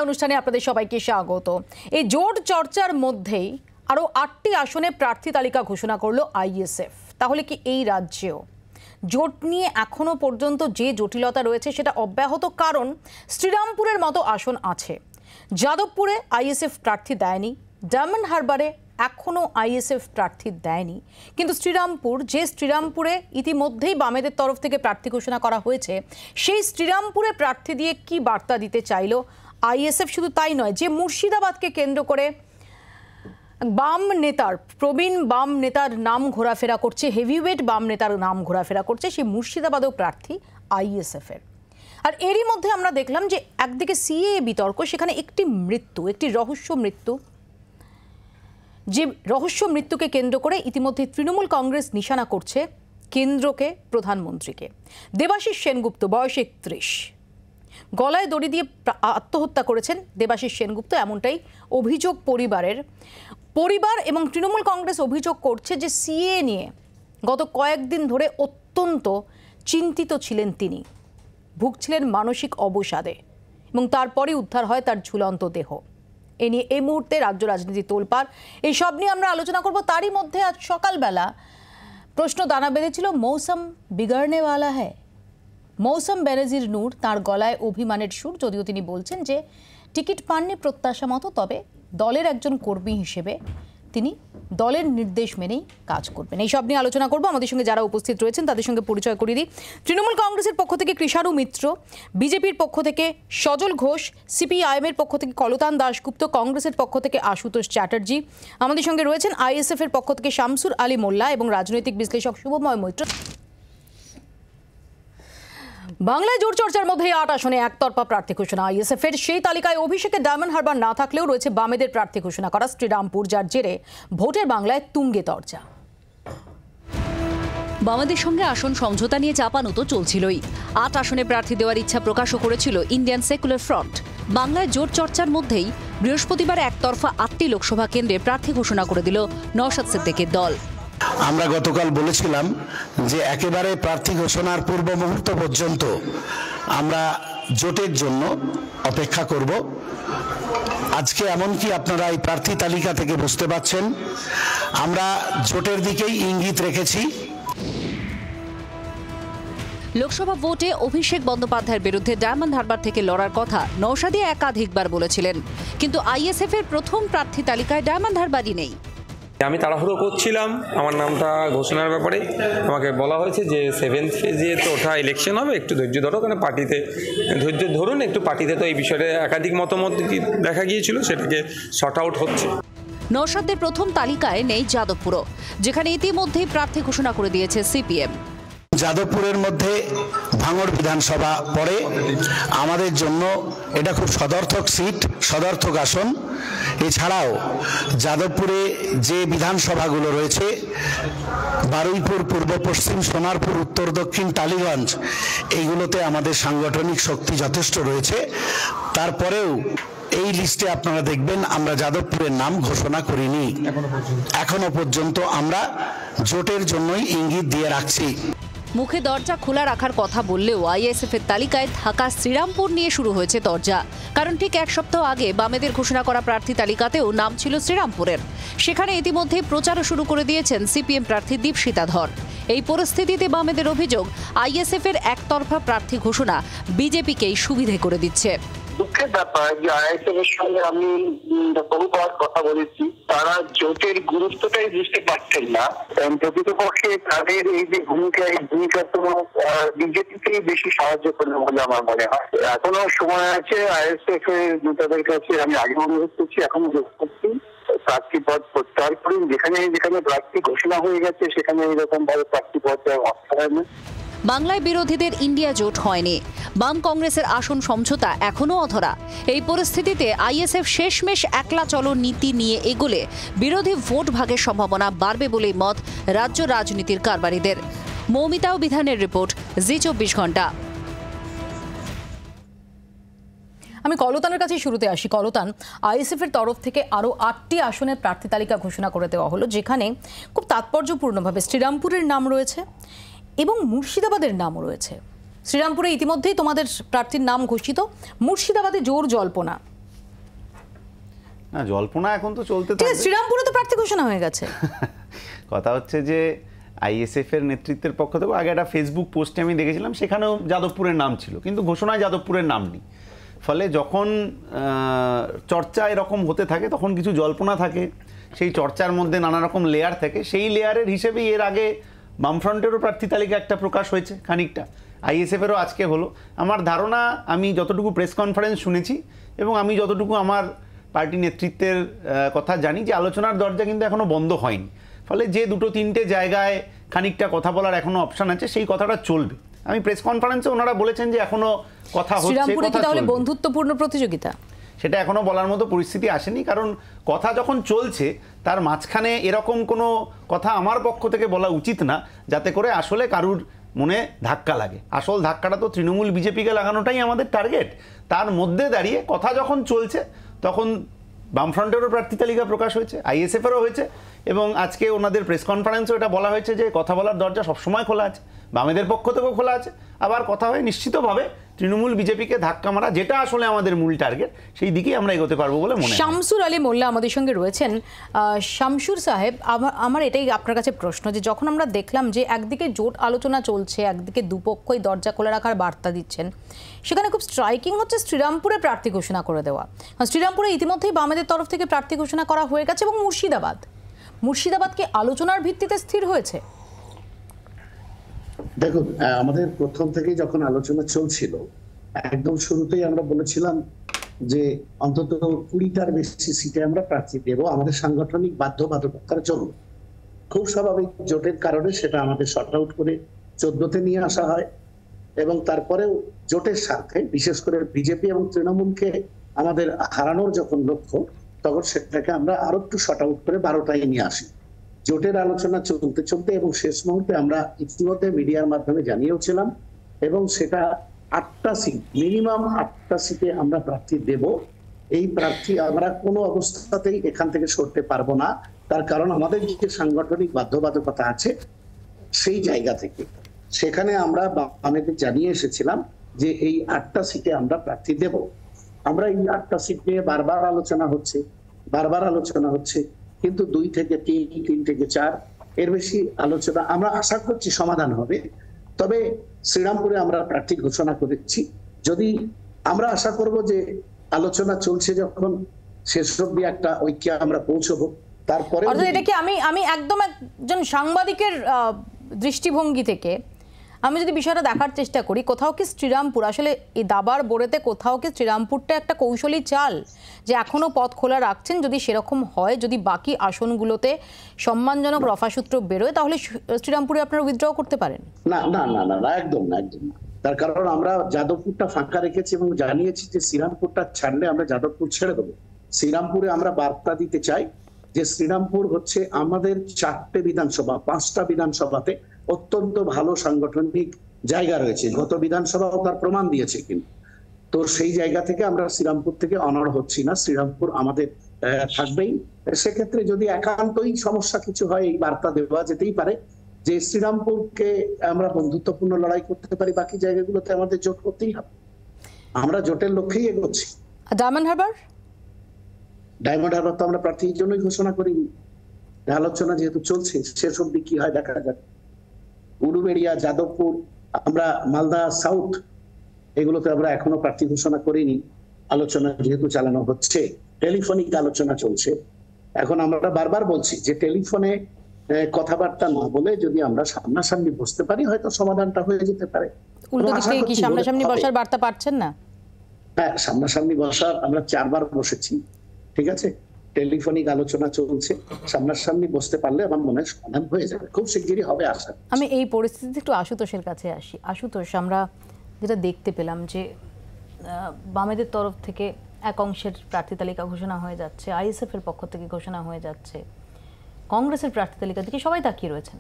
অনুষ্ঠানে আপনাদের সবাইকে স্বাগত। এই জোট চর্চার মধ্যেই আরও ৮টি আসনে প্রার্থী তালিকা ঘোষণা করলো আইএসএফ। তাহলে কি এই রাজ্যেও জোট নিয়ে এখনো পর্যন্ত যে জটিলতা রয়েছে সেটা অব্যাহত? কারণ শ্রীরামপুরের মতো আসন আছে, যাদবপুরে আইএসএফ প্রার্থী দেয়নি, ডায়মন্ড হারবারে এখনো আইএসএফ প্রার্থী দেয়নি, কিন্তু শ্রীরামপুরে ইতিমধ্যেই বামেদের তরফ থেকে প্রার্থী ঘোষণা করা হয়েছে। সেই শ্রীরামপুরে প্রার্থী দিয়ে কি বার্তা দিতে চাইলো আইএসএফ? শুধু তাই নয়, যে মুর্শিদাবাদকে কেন্দ্র করে প্রবীণ বাম নেতার নাম ঘোরাফেরা করছে, হেভিওয়েট বাম নেতার নাম ঘোরাফেরা করছে, সেই মুর্শিদাবাদেও প্রার্থী আইএসএফ এর। আর এরই মধ্যে আমরা দেখলাম যে একদিকে সিএএ বিতর্ক, সেখানে একটি রহস্য মৃত্যু, যে রহস্য মৃত্যুকে কেন্দ্র করে ইতিমধ্যে তৃণমূল কংগ্রেস নিশানা করছে কেন্দ্রকে, প্রধানমন্ত্রীকে। দেবাশিস সেনগুপ্ত, বয়স ৩১, গলায় দড়ি দিয়ে আত্মহত্যা করেছেন দেবাশিস সেনগুপ্ত, এমনটাই অভিযোগ পরিবার এবং তৃণমূল কংগ্রেস অভিযোগ করছে যে সিএএ নিয়ে গত কয়েকদিন ধরে অত্যন্ত চিন্তিত ছিলেন তিনি, ভুগছিলেন মানসিক অবসাদে এবং তারপরই উদ্ধার হয় তার ঝুলন্ত দেহ। এ নিয়ে এই মুহূর্তে রাজ্য রাজনীতি তোলপাড়, এই সব নিয়ে আমরা আলোচনা করব। তারই মধ্যে আজ সকালবেলা প্রশ্ন দানা বেঁধেছিল, মৌসুম বিগড়নে ওয়ালা হ্যায়। মৌসুম বেনজির নূর, তার গলায় অভিমানের সুর, যদিও তিনি বলছেন যে টিকিট পাননি প্রত্যাশা মতো, তবে দলের একজন কর্মী হিসেবে তিনি দলের নির্দেশ মেনেই কাজ করবেন। এই সব নিয়ে আলোচনা করব। আমাদের সঙ্গে যারা উপস্থিত রয়েছেন তাদের সঙ্গে পরিচয় করিয়ে দিই। তৃণমূল কংগ্রেসের পক্ষ থেকে কৃষাণু মিত্র, বিজেপির পক্ষ থেকে সজল ঘোষ, সিপিআইএমের পক্ষ থেকে কলতান দাশগুপ্ত, কংগ্রেসের পক্ষ থেকে আশুতোষ চ্যাটার্জি, আমাদের সঙ্গে রয়েছেন আইএসএফ এর পক্ষ থেকে শামসুর আলী মোল্লা এবং রাজনৈতিক বিশ্লেষক শুভময় মৈত্র। বাংলায় জোট চর্চার মধ্যে ৮ আসনে একতরফা প্রার্থী ঘোষণা আইএসএফ এর। সেই তালিকায় অভিষেকে ডায়মন্ড হারবার না থাকলেও রয়েছে বামেদের প্রার্থী ঘোষণা করা শ্রীরামপুর, যার জেরে ভোটের বাংলায় তুঙ্গে তরজা। বামেদের সঙ্গে আসন সমঝোতা নিয়ে চাপানো তো চলছিলই, ৮ আসনে প্রার্থী দেওয়ার ইচ্ছা প্রকাশও করেছিল ইন্ডিয়ান সেকুলার ফ্রন্ট। বাংলায় জোট চর্চার মধ্যেই বৃহস্পতিবার একতরফা ৮টি লোকসভা কেন্দ্রে প্রার্থী ঘোষণা করে দিল নওশাদ সিদ্দিকীর দল। আমরা গতকাল বলেছিলাম যে একেবারে প্রার্থী ঘোষণার পূর্ব মুহূর্ত পর্যন্ত আমরা জোটের জন্য অপেক্ষা করব। আজকে এমনকি আপনারা এই প্রার্থী তালিকা থেকে বুঝতে পারছেন আমরা জোটের দিকেই ইঙ্গিত রেখেছি। লোকসভা ভোটে অভিষেক বন্দ্যোপাধ্যায়ের বিরুদ্ধে ডায়মন্ড হারবার থেকে লড়ার কথা নওশাদই একাধিকবার বলেছিলেন, কিন্তু আইএসএফ এর প্রথম প্রার্থী তালিকায় ডায়মন্ড হারবারই নেই। আমি তাড়াহুড়ো করছিলাম আমার নামটা ঘোষণার ব্যাপারে, আমাকে বলা হয়েছে যে 7th ফেজে তো ওঠা ইলেকশন হবে, একটু ধৈর্য ধরো, কারণ পার্টিতে ধৈর্য ধরুন একটু, পার্টিতে তো এই বিষয়ে একাধিক মতামত দেখা গিয়েছিল, সেটাকে শর্ট আউট হচ্ছে। নওশাদের প্রথম তালিকায় নেই যাদবপুরও, যেখানে ইতিমধ্যেই প্রার্থী ঘোষণা করে দিয়েছে সিপিএম। যাদবপুরের মধ্যে ভাঙড় বিধানসভা পড়ে, আমাদের জন্য এটা খুব সদর্থক সিট, সদর্থক আসন। এছাড়াও যাদবপুরে যে বিধানসভাগুলো রয়েছে, বারুইপুর, পূর্ব পশ্চিম, সোনারপুর, উত্তর দক্ষিণ, টালিগঞ্জ, এইগুলোতে আমাদের সাংগঠনিক শক্তি যথেষ্ট রয়েছে। তারপরেও এই লিস্টে আপনারা দেখবেন আমরা যাদবপুরের নাম ঘোষণা করিনি এখনো পর্যন্ত। আমরা জোটের জন্যই ইঙ্গিত দিয়ে রাখছি। মুখে দরজা খোলা রাখার কথা বললেও আইএসএফ এর তালিকায় ঢাকা শ্রীরামপুর নিয়ে শুরু হয়েছে তরজা। কারণ ঠিক এক সপ্তাহ আগে বামেদের ঘোষণা করা প্রার্থী তালিকাতেও নাম ছিল শ্রীরামপুরের। সেখানে ইতিমধ্যে প্রচারও শুরু করে দিয়েছেন সিপিএম প্রার্থী দীপশিতা ধর। এই পরিস্থিতিতে বামেদের অভিযোগ আইএসএফ এর একতরফা প্রার্থী ঘোষণা বিজেপিকেই সুবিধে করে দিচ্ছে। দুঃখের ব্যাপার যে আইএসএফ এর সঙ্গে আমি বহুবার কথা বলেছি, তারা জোটের গুরুত্বটাই বুঝতে পারছেন না। প্রকৃতপক্ষে তাদের এই যে ভূমিকা তো বিজেপিকেই বেশি সাহায্য করবে বলে আমার মনে হয়। এখনো সময় আছে আইএসএফ এর নেতাদের কাছে, আমি আগে অনুরোধ করছি, এখনো যোগ করছি, প্রার্থী পদ প্রত্যাহার করুন। যেখানে প্রার্থী ঘোষণা হয়ে গেছে সেখানে এরকম ভাবে প্রার্থী পদ আসতে হয় না। বাংলায় বিরোধীদের ইন্ডিয়া জোট হয়নি, বাম কংগ্রেসের আসন সমঝোতা এখনও অধরা। এই পরিস্থিতিতে আইএসএফ শেষমেশ একলা চলো নীতি নিয়ে এগোলে বিরোধী ভোট ভাগের সম্ভাবনা বাড়বে বলেই মত রাজ্য রাজনীতির কারবারিদের। মৌমিতাও বিধানের রিপোর্ট, জি24 ঘন্টা। আমি কলতানের কাছে শুরুতে আসি। কলতান, আইএসএফ এর তরফ থেকে আরও ৮টি আসনের প্রার্থী তালিকা ঘোষণা করে দেওয়া হলো, যেখানে খুব তাৎপর্যপূর্ণভাবে শ্রীরামপুরের নাম রয়েছে এবং মুর্শিদাবাদের নামও রয়েছে। শ্রীরামপুরে ইতিমধ্যেই তোমাদের প্রার্থীর নাম ঘোষিত, মুর্শিদাবাদে জোর জল্পনা না, জল্পনা এখন তো চলতে ঠিক থাকবে। আছে, শ্রীরামপুরে তো প্রার্থী ঘোষণা হয়ে গেছে। কথা হচ্ছে যে আইএসএফ এর নেতৃত্বের পক্ষ থেকে আগে একটা ফেসবুক পোস্টে আমি দেখেছিলাম, সেখানেও যাদবপুরের নাম ছিল, কিন্তু ঘোষণায় যাদবপুরের নাম নেই। ফলে যখন চর্চা এরকম হতে থাকে তখন কিছু জল্পনা থাকে, সেই চর্চার মধ্যে নানা রকম লেয়ার থাকে। সেই লেয়ারের হিসেবেই এর আগে বামফ্রন্টেরও প্রার্থী তালিকা একটা প্রকাশ হয়েছে খানিকটা, আইএসএফেরও আজকে হলো। আমার ধারণা, আমি যতটুকু প্রেস কনফারেন্স শুনেছি এবং আমি যতটুকু আমার পার্টি নেতৃত্বের কথা জানি, যে আলোচনার দরজা কিন্তু এখনো বন্ধ হয়নি। ফলে যে দুটো তিনটে জায়গায় খানিকটা কথা বলার এখনো অপশন আছে, সেই কথাটা চলবে। আমি প্রেস কনফারেন্সে ওনারা বলেছেন যে এখনো কথা হচ্ছে, শ্রীরামপুরে কি কথা তাহলে চলবে। বন্ধুত্বপূর্ণ প্রতিযোগিতা? সেটা এখনো বলার মতো পরিস্থিতি আসেনি, কারণ কথা যখন চলছে তার মাঝখানে এরকম কোনো কথা আমার পক্ষ থেকে বলা উচিত না, যাতে করে আসলে কারুর মনে ধাক্কা লাগে। আসল ধাক্কাটা তো তৃণমূল বিজেপিকে লাগানোটাই আমাদের টার্গেট। তার মধ্যে দাঁড়িয়ে কথা যখন চলছে তখন বামফ্রন্টেরও প্রার্থী তালিকা প্রকাশ হয়েছে, আইএসএফেরও হয়েছে, এবং আজকে ওনাদের প্রেস কনফারেন্সেও এটা বলা হয়েছে যে কথা বলার দরজা সবসময় খোলা আছে, বামেদের পক্ষ থেকেও খোলা আছে। আবার কথা হয় নিশ্চিতভাবে তৃণমূল বিজেপিকে ধাক্কা মারা, যেটা আসলে আমাদের মূল টার্গেট, সেই দিকেই আমরা এগোতে পারবো বলে মনে হয়। শামসুর আলী মোল্লা আমাদের সঙ্গে রয়েছেন। শামসুর সাহেব, আমার এটাই আপনার কাছে প্রশ্ন, যে যখন আমরা দেখলাম যে একদিকে জোট আলোচনা চলছে, একদিকে দুপক্ষই দরজা খোলা রাখার বার্তা দিচ্ছেন, সেখানে খুব স্ট্রাইকিং হচ্ছে শ্রীরামপুরে প্রার্থী ঘোষণা করে দেওয়া। শ্রীরামপুরে ইতিমধ্যেই বামেদের তরফ থেকে প্রার্থী ঘোষণা করা হয়ে গেছে, এবং মুর্শিদাবাদ কি আলোচনার ভিত্তিতে স্থির হয়েছে? দেখুন, আমাদের প্রথম থেকেই যখন আলোচনা চলছিল, একদম শুরুতেই আমরা বলেছিলাম যে অন্তত 20টার বেশি সিটে আমরা প্রার্থী দেব আমাদের সাংগঠনিক বাধ্যবাধকতার জন্য। খুব স্বাভাবিক, জোটের কারণে সেটা আমাদের শর্ট আউট করে 14তে নিয়ে আসা হয়, এবং তারপরেও জোটের স্বার্থে বিশেষ করে বিজেপি এবং তৃণমূলকে আমাদের হারানোর যখন লক্ষ্য, তখন সেটাকে আমরা আরো একটু শর্ট আউট করে 12টায় নিয়ে আসি। জোটের আলোচনা চলতে চলতে এবং শেষ মুহূর্তে আমরা ইতিমধ্যে মিডিয়ার মাধ্যমে জানিয়েওছিলাম, এবং সেটা 8টা সিট, মিনিমাম 8টা সিটে আমরা প্রার্থী দেব। এই প্রার্থী আমরা কোনো অবস্থাতেই এখান থেকে সরতে পারবো না, তার কারণ আমাদের যে সাংগঠনিক বাধ্যবাধকতা আছে সেই জায়গা থেকে সেখানে আমরা বামেদের জানিয়ে এসেছিলাম যে এই 8টা সিটে আমরা প্রার্থী দেব। আমরা এই 8টা সিট নিয়ে বারবার আলোচনা হচ্ছে, কিন্তু 2 থেকে 3, 3 থেকে 4 এর বেশি আলোচনা আমরা আশা করছি সমাধান হবে। তবে শ্রীরামপুরে আমরা প্রার্থী ঘোষণা করেছি, যদি আমরা আশা করব যে আলোচনা চলছে যখন শেষ অবধি একটা ঐক্যে আমরা পৌঁছবো। তারপরে এটা কি আমি একদম একজন সাংবাদিকের দৃষ্টিভঙ্গি থেকে আমি যদি বিষয়টা দেখার চেষ্টা করি, কোথাও কি শ্রীরামপুর আসলে এই দাবার বোড়েতে কোথাও কি শ্রীরামপুরটা একটা কৌশলী চাল, যে এখনো পথ খোলা রাখছেন, যদি সেরকম হয়, যদি বাকি আসনগুলোতে সম্মানজনক রফাসূত্র বেরোয়, তাহলে শ্রীরামপুরে আপনারা উইথড্র করতে পারেন? না না না না, একদম না। তার কারণ আমরা যাদবপুরটা ফাঁকা রেখেছি এবং জানিয়েছি যে শ্রীরামপুরটা ছাড়লে আমরা যাদবপুর ছেড়ে দেবো। শ্রীরামপুরে আমরা বার্তা দিতে চাই যে শ্রীরামপুর হচ্ছে আমাদের 4টে বিধানসভা, 5টা বিধানসভাতে অত্যন্ত ভালো সাংগঠনিক জায়গা রয়েছে, গত বিধানসভাও তার প্রমাণ দিয়েছে। কিন্তু তো সেই জায়গা থেকে আমরা শ্রীরামপুর থেকে অনড় হচ্ছি না, শ্রীরামপুর আমাদের থাকবেই। সেক্ষেত্রে যদি একান্তই সমস্যা কিছু হয়, এই বার্তা দেওয়া যেতেই পারে যে শ্রীরামপুরকে আমরা বন্ধুত্বপূর্ণ লড়াই করতে পারি, বাকি জায়গাগুলোতে আমাদের জোট করতেই হবে। আমরা জোটের লক্ষ্যেই এগোচ্ছি। ডায়মন্ড হারবার তো আমরা প্রার্থীর জন্যই ঘোষণা করিনি, আলোচনা যেহেতু চলছে শেষ অব্দি কি হয় দেখা যাক। উলুবেড়িয়া, যাদবপুর, আমরা মালদা সাউথ, এগুলোতে আমরা এখনো প্রার্থী ঘোষণা করিনি। আলোচনা যেহেতু চালানো হচ্ছে, টেলিফোনিক আলোচনা চলছে। এখন আমরা বারবার বলছি যে টেলিফোনে কথাবার্তা না বলে যদি আমরা সামনাসামনি বসতে পারি, হয়তো সমাধানটা হয়ে যেতে পারে। উল্টো দিক থেকে কি সামনাসামনি বসার বার্তা পাচ্ছেন না? হ্যাঁ, সামনাসামনি বসার আমরা 4বার বসেছি, ঠিক আছে। টেলিফোনিক আলোচনা চলছে, সামনাসামনি বসতে পারলে আমার মনে হয় সমাধান হয়ে যাবে, খুব শিগগিরই হবে আশা। আমি এই পরিস্থিতিতে একটু আশুতোষের কাছে আসি। আশুতোষ, আমরা যেটা দেখতে পেলাম যে বামেদের তরফ থেকে এক অংশের প্রার্থী তালিকা ঘোষণা হয়ে যাচ্ছে, আইএসএফ এর পক্ষ থেকে ঘোষণা হয়ে যাচ্ছে, কংগ্রেসের প্রার্থী তালিকা দিকে সবাই তাকিয়ে রয়েছেন।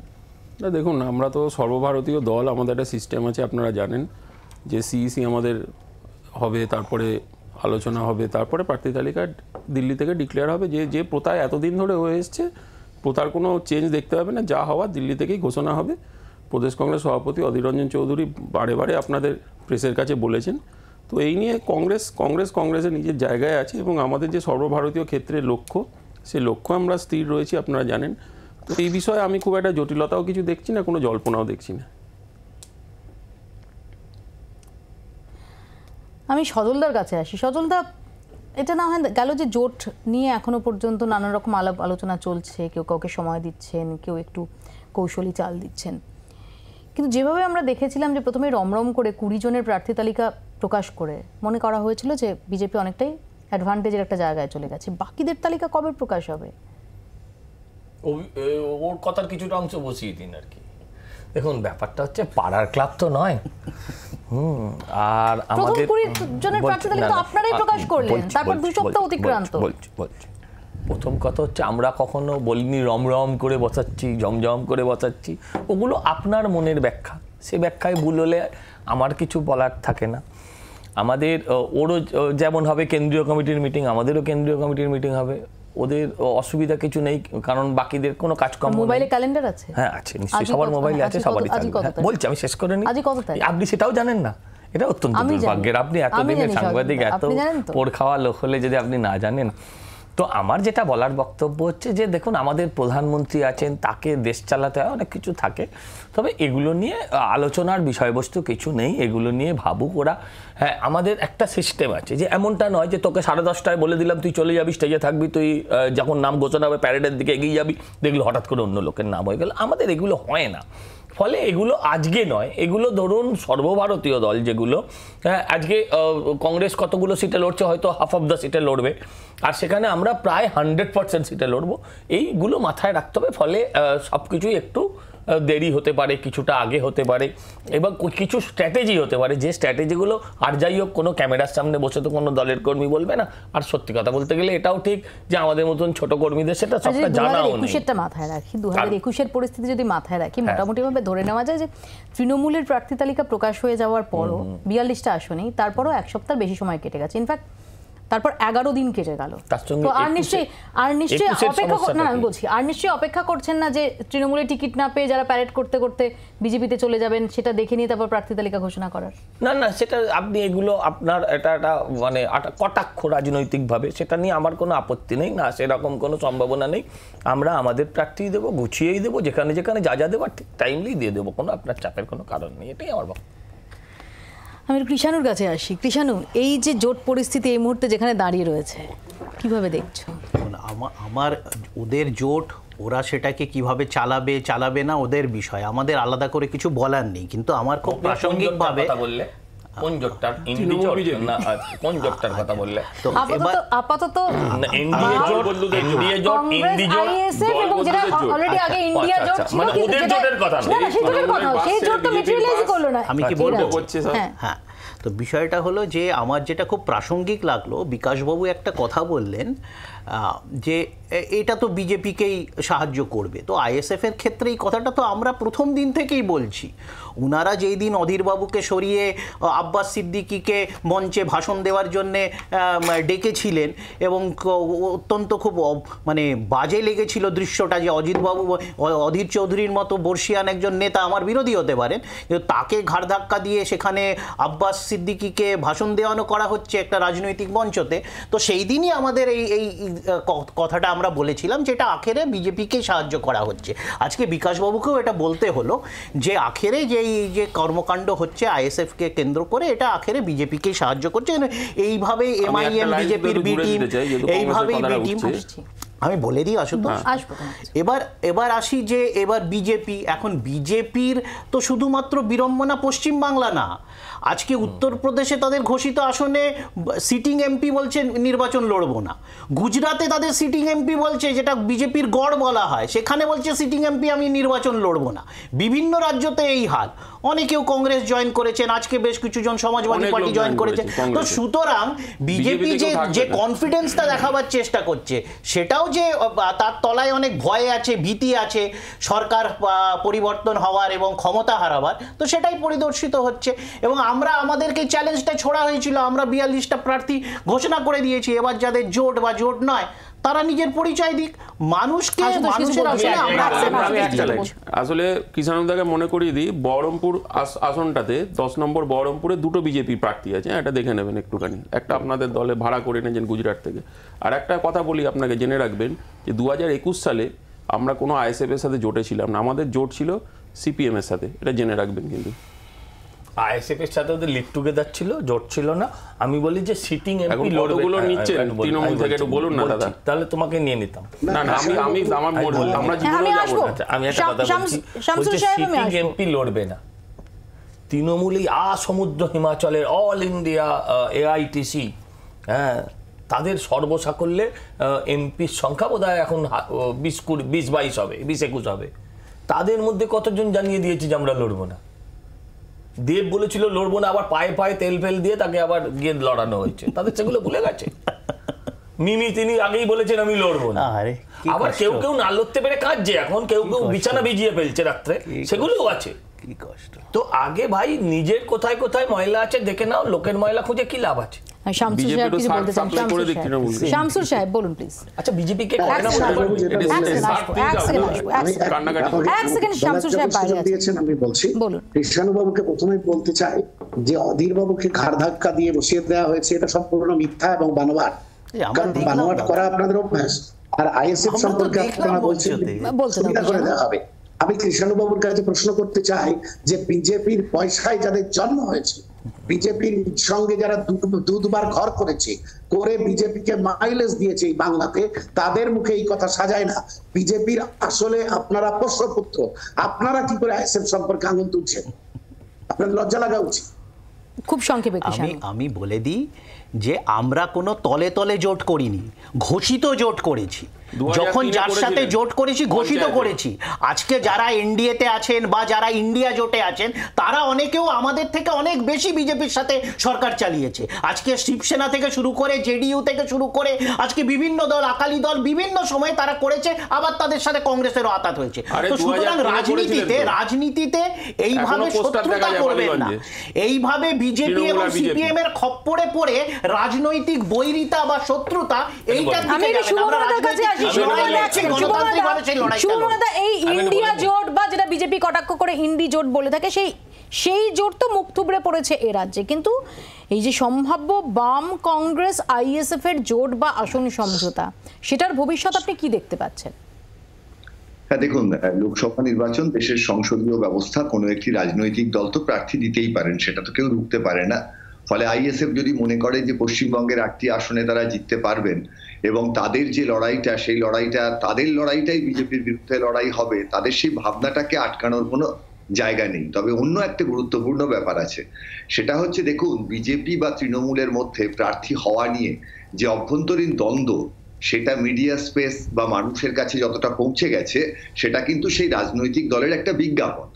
না দেখুন, আমরা তো সর্বভারতীয় দল, আমাদের একটা সিস্টেম আছে, আপনারা জানেন যে সিইসি আমাদের হবে, তারপরে আলোচনা হবে, তারপরে প্রার্থী তালিকা দিল্লি থেকে ডিক্লেয়ার হবে। যে প্রথায় এতদিন ধরে হয়ে এসছে, প্রথার কোনো চেঞ্জ দেখতে হবে না, যা হওয়া দিল্লি থেকেই ঘোষণা হবে। প্রদেশ কংগ্রেস সভাপতি অধীর রঞ্জন চৌধুরী বারে বারে আপনাদের প্রেসের কাছে বলেছেন তো এই নিয়ে কংগ্রেসের নিজের জায়গায় আছে, এবং আমাদের যে সর্বভারতীয় ক্ষেত্রে লক্ষ্য, সেই লক্ষ্য আমরা স্থির রয়েছি, আপনারা জানেন। তো এই বিষয়ে আমি খুব একটা জটিলতাও কিছু দেখছি না, কোনো জল্পনাও দেখছি না। আমি সজলদার কাছে আসি। সজলদা, এটা না হয় গেল যে জোট নিয়ে এখনো পর্যন্ত নানা রকম আলাপ আলোচনা চলছে, কেউ কাউকে সময় দিচ্ছেন, কেউ একটু কৌশলী চাল দিচ্ছেন, কিন্তু যেভাবে আমরা দেখেছিলাম যে প্রথমে রমরম করে 20 জনের প্রার্থী তালিকা প্রকাশ করে মনে করা হয়েছিল যে বিজেপি অনেকটাই অ্যাডভান্টেজের একটা জায়গায় চলে গেছে। বাকিদের তালিকা কবে প্রকাশ হবে? ওর কথার কিছুটা অংশ বসিয়ে দিন আর কি। দেখুন, ব্যাপারটা হচ্ছে পাড়ার ক্লাব তো নয়। আর আমাদের 20 জনের প্রার্থী তালিকা আপনারাই প্রকাশ করলেন, তারপর 2 সপ্তাহ অতিক্রান্ত। বলছি প্রথম কথা হচ্ছে আমরা কখনো বলিনি রমরম করে বসাচ্ছি, জমজম করে বসাচ্ছি। ওগুলো আপনার মনের ব্যাখ্যা, সে ব্যাখ্যায় ভুল হলে আমার কিছু বলার থাকে না। আমাদের ওরও যেমন হবে কেন্দ্রীয় কমিটির মিটিং, আমাদেরও কেন্দ্রীয় কমিটির মিটিং হবে, ওদের অসুবিধা কিছু নেই, কারণ বাকিদের কোনো কাজকর্ম। মোবাইলে ক্যালেন্ডার আছে? হ্যাঁ আছে, নিশ্চয়ই সবার মোবাইলে আছে, সবারই থাকবে। বলছি আমি শেষ করে নিই। আপনি সেটাও জানেন না, এটা অত্যন্ত দুর্ভাগ্যের। আপনি এতদিনের সাংবাদিক, এত পোড় খাওয়া লোক হলে যদি আপনি না জানেন। তো আমার যেটা বলার বক্তব্য হচ্ছে যে দেখুন, আমাদের প্রধানমন্ত্রী আছেন, তাকে দেশ চালাতে হয়, অনেক কিছু থাকে, তবে এগুলো নিয়ে আলোচনার বিষয়বস্তু কিছু নেই, এগুলো নিয়ে ভাবুক ওরা। হ্যাঁ, আমাদের একটা সিস্টেম আছে যে এমনটা নয় যে তোকে 10:30টায় বলে দিলাম তুই চলে যাবি, স্টেজে থাকবি, তুই যখন নাম ঘোষণা হবে প্যারেডের দিকে এগিয়ে যাবি, দেখলো হঠাৎ করে অন্য লোকের নাম হয়ে গেল। আমাদের এগুলো হয় না। ফলে এগুলো আজকে নয়, এগুলো ধরুন সর্বভারতীয় দল যেগুলো, আজকে কংগ্রেস কতগুলো সিটে লড়ছে, হয়তো হাফ অফ দ্য সিটে লড়বে, আর সেখানে আমরা প্রায় 100% সিটে লড়বো। এইগুলো মাথায় রাখতে হবে। ফলে সব কিছুই একটু দেরি হতে পারে, কিছুটা আগে হতে পারে, এবং কিছু স্ট্র্যাটেজি হতে পারে, যে স্ট্র্যাটেজিগুলো আর যাই হোক কোনো ক্যামেরার সামনে বসে তো কোনো দলের কর্মী বলবে না। আর সত্যি কথা বলতে গেলে এটাও ঠিক যে আমাদের মতন ছোট কর্মীদের সেটা সবটা জানাও নেই। 2021-টা মাথায় রাখি, 2021-এর পরিস্থিতি যদি মাথায় রাখি, মোটামুটিভাবে ধরে নেওয়া যায় যে তৃণমূলের প্রার্থী তালিকা প্রকাশ হয়ে যাওয়ার পরও 42টা আসনেই তারপরও 1 সপ্তাহ বেশি সময় কেটে গেছে। ইনফ্যাক্ট তারপর 11 দিন কেটে গেল। তো আর নিশ্চয়ই অপেক্ষা না, আমি বলছি আর নিশ্চয়ই অপেক্ষা করছেন না যে তৃণমূলের টিকিট না পেয়ে যারা প্যারেড করতে করতে বিজেপিতে চলে যাবেন, সেটা দেখে নিয়ে তারপর প্রার্থী তালিকা ঘোষণা করার। না, সেটা আপনি এগুলো আপনার এটা মানে কটাক্ষ রাজনৈতিকভাবে, সেটা নিয়ে আমার কোনো আপত্তি নেই, না সেরকম কোনো সম্ভাবনা নেই। আমরা আমাদের প্রার্থী দেবো, গুছিয়েই দেবো, যেখানে যেখানে যা দেবো ঠিক টাইমলি দিয়ে দেবো, কোনো আপনার চাপের কোনো কারণ নেই, এটাই আমার বক্তব্য। আমি কৃষাণুর কাছে আসি। কৃষাণু, এই যে জোট পরিস্থিতি এই মুহূর্তে যেখানে দাঁড়িয়ে রয়েছে, কিভাবে দেখছো? আমার ওদের জোট, ওরা সেটাকে কিভাবে চালাবে না ওদের বিষয়, আমাদের আলাদা করে কিছু বলার নেই। কিন্তু আমার খুব প্রাসঙ্গিকভাবে কোন জোটটার কোন জোটটার কথা বললে? তো আপাতত এনডিএ জোট, আইএসএফ এবং যেটা অলরেডি আগে ইন্ডিয়া জোট ছিল, মানে ওদের জোটের কথা না, সেই জোটের কথা, সেই জোট তো ম্যাটেরিয়ালাইজ করলো না। আমি কি বলবো? হ্যাঁ, তো বিষয়টা হলো যে আমার যেটা খুব প্রাসঙ্গিক লাগলো, বিকাশবাবু একটা কথা বললেন যে এটা তো বিজেপিকেই সাহায্য করবে। তো আইএসএফের ক্ষেত্রে এই কথাটা তো আমরা প্রথম দিন থেকেই বলছি। ওনারা যেই দিন অধীরবাবুকে সরিয়ে আব্বাস সিদ্দিকীকে মঞ্চে ভাষণ দেওয়ার জন্যে ডেকেছিলেন, এবং অত্যন্ত খুব মানে বাজে লেগেছিল দৃশ্যটা যে অধীর চৌধুরীর মতো বর্ষিয়ান একজন নেতা আমার বিরোধী হতে পারেন, কিন্তু তাকে ঘাড় ধাক্কা দিয়ে সেখানে আব্বাস সিদ্দিকীকে ভাষণ দেওয়ানো করা হচ্ছে একটা রাজনৈতিক মঞ্চতে। তো সেই দিনই আমাদের এই কথাটা আমরা বলেছিলাম যে এটা আখেরে বিজেপিকে সাহায্য করা হচ্ছে। আজকে বিকাশবাবুকেও এটা বলতে হলো যে আখেরে যে কর্মকাণ্ড হচ্ছে আইএসএফকে কেন্দ্র করে, এটা আখেরে বিজেপিকেই সাহায্য করছে। এইভাবে এমআইএম বিজেপির বি টিম, এইভাবেই বি টিম। আমি বলে দিই আশুতোষ, এবার আসি যে এবার বিজেপি, এখন বিজেপির তো শুধুমাত্র বিড়ম্বনা পশ্চিম বাংলা না, আজকে উত্তরপ্রদেশে তাদের ঘোষিত আসনে সিটিং এমপি বলছে নির্বাচন লড়বো না, গুজরাটে তাদের সিটিং এমপি বলছে, যেটা বিজেপির গড় বলা হয়, সেখানে বলছে সিটিং এমপি আমি নির্বাচন লড়বো না। বিভিন্ন রাজ্যতে এই হাল। অনেকেও কংগ্রেস জয়েন করেছেন, আজকে বেশ কিছুজন সমাজবাদী পার্টি জয়েন করেছেন। তো সুতরাং বিজেপি যে কনফিডেন্সটা দেখাবার চেষ্টা করছে, সেটাও যে তার তলায় অনেক ভয় আছে, ভীতি আছে সরকার পরিবর্তন হওয়ার এবং ক্ষমতা হারাবার, তো সেটাই পরিদর্শিত হচ্ছে। এবং আমরা আমাদেরকে চ্যালেঞ্জটা ছোড়া হয়েছিল, আমরা 42টা প্রার্থী ঘোষণা করে দিয়েছি। এবার যাদের জোট বা জোট নয় তারা নিজের পরিচয় দিক, মানুষকে মানুষের আসলে কৃষ্ণদাকে মনে করিয়ে দিই, বহরমপুর আসনটাতে 10 নম্বর বহরমপুরে 2টো বিজেপি প্রার্থী আছে, এটা দেখে নেবেন একটুখানি। একটা আপনাদের দলে ভাড়া করে এনেছেন গুজরাট থেকে। আর একটা কথা বলি আপনাকে, জেনে রাখবেন যে 2021 সালে আমরা কোনো আইএসএফ এর সাথে জোটে ছিলাম না, আমাদের জোট ছিল সিপিএম এর সাথে, এটা জেনে রাখবেন। কিন্তু আইএসএফ এর সাথে ওদের লিভ টুগেদার ছিল, জোট ছিল না। আমি বলি যে সিটিং এমপি লড়গুলো নিচ্ছেন তৃণমূল থেকে, একটু বলুন না দাদা। তাহলে তোমাকে নিয়ে নিতাম। না না, আমি আমার আমরা জীবনে যাব না। আমি একটা কথা বলছি, সিটিং এমপি লড়বে না। তৃণমূল এই সমুদ্র হিমাচলের অল ইন্ডিয়া এআইটিসি, হ্যাঁ, তাদের সর্বসাকল্যে এমপির সংখ্যা বোধহয় এখন 20-22 হবে, 20-21 হবে। তাদের মধ্যে কতজন জানিয়ে দিয়েছে যে আমরা লড়বো না। দেব বলেছিল লড়বো না, আবার পায়ে পায়ে তেল ফেল দিয়ে তাকে আবার গিয়ে লড়ানো হয়েছে। তাদের সেগুলো ভুলে গেছে। মিমি তিনি আগেই বলেছেন আমি লড়বো না। আবার কেউ কেউ না লড়তে পেরে কাঁদছে এখন, কেউ কেউ বিছানা ভিজিয়ে ফেলছে রাত্রে, সেগুলোও আছে। কি কষ্ট। তো আগে ভাই নিজের কোথায় কোথায় ময়লা আছে দেখে নাও, লোকের ময়লা খুঁজে কি লাভ আছে? শামসুল সাহেব কিছু বলতে চান? শামসুল সাহেব বলুন প্লিজ। আচ্ছা, বিজেপি কে করে না? এক সেকেন্ড শামসুল সাহেব বাইরে দিয়েছেন, আমি বলছি। কৃষ্ণবাবুকে প্রথমেই বলতে চাই যে অধীর বাবুকে ঘাড় ধাক্কা দিয়ে বসিয়ে দেওয়া হয়েছে, এটা সম্পূর্ণ মিথ্যা এবং বানোয়াট। কারণ বানোয়াট করা আপনাদের অভ্যাস। আর আইএসএফ সম্পর্কে আপনারা বলছেন সুবিধা করে দেওয়া হবে। আমি কৃষ্ণবাবুর কাছে প্রশ্ন করতে চাই যে বিজেপির পয়সায় যাদের জন্ম হয়েছে, বিজেপির সঙ্গে যারা দুবার ঘর করেছে, করে বিজেপিকে মাইলেজ দিয়েছে এই বাংলাতে, তাদের মুখে এই কথা সাজায় না। বিজেপির আসলে আপনারা পোষ্যপুত্র, আপনারা কি করে আইএসএফ সম্পর্কে আঙুল তুলছেন? আপনার লজ্জা লাগা উচিত। খুব সংক্ষেপে আমি বলে দিই যে আমরা কোনো তলে তলে জোট করিনি, ঘোষিত জোট করেছি। যখন যার সাথে জোট করেছি ঘোষিত করেছি। আজকে যারা এনডিএতে আছেন বা যারা ইন্ডিয়া জোটে আছেন, তারা অনেকেও আমাদের থেকে অনেক বেশি বিজেপির সাথে সরকার চালিয়েছে। আজকে শিবসেনা থেকে শুরু করে, জেডিইউ থেকে শুরু করে, আজকে বিভিন্ন দল, আকালি দল, বিভিন্ন সময় তারা করেছে, আবার তাদের সাথে কংগ্রেসেরও আঘাত হয়েছে। তো সুতরাং রাজনীতিতে এইভাবে শত্রুতা করবেন না। এইভাবে বিজেপি এবং সিপিএম এর খপ্পরে পড়ে রাজনৈতিক বৈরিতা বা শত্রুতা, এইটা এই ইন্ডিয়া জোট বা যেটা বিজেপি কটাক্ষ করে ইন্ডি জোট বলে থাকে, সেই জোট তো মুখ থুবড়ে পড়েছে এ রাজ্যে। কিন্তু এই যে সম্ভাব্য বাম কংগ্রেস আইএসএফ এর জোট বা আসন সমঝোতা, সেটার ভবিষ্যৎ আপনি কি দেখতে পাচ্ছেন? হ্যাঁ, দেখুন, লোকসভা নির্বাচন, দেশের সংসদীয় ব্যবস্থা, কোনো একটি রাজনৈতিক দল তো প্রার্থী দিতেই পারেন, সেটা তো কেউ রুখতে পারে না। ফলে আইএসএফ যদি মনে করে যে পশ্চিমবঙ্গের 8টি আসনে তারা জিততে পারবেন এবং তাদের যে লড়াইটা, সেই লড়াইটা তাদের লড়াইটাই বিজেপির বিরুদ্ধে লড়াই হবে, তাদের সেই ভাবনাটাকে আটকানোর কোনো জায়গা নেই। তবে অন্য একটা গুরুত্বপূর্ণ ব্যাপার আছে, সেটা হচ্ছে দেখুন, বিজেপি বা তৃণমূলের মধ্যে প্রার্থী হওয়া নিয়ে যে অভ্যন্তরীণ দ্বন্দ্ব, সেটা মিডিয়া স্পেস বা মানুষের কাছে যতটা পৌঁছে গেছে, সেটা কিন্তু সেই রাজনৈতিক দলের একটা বিজ্ঞাপন।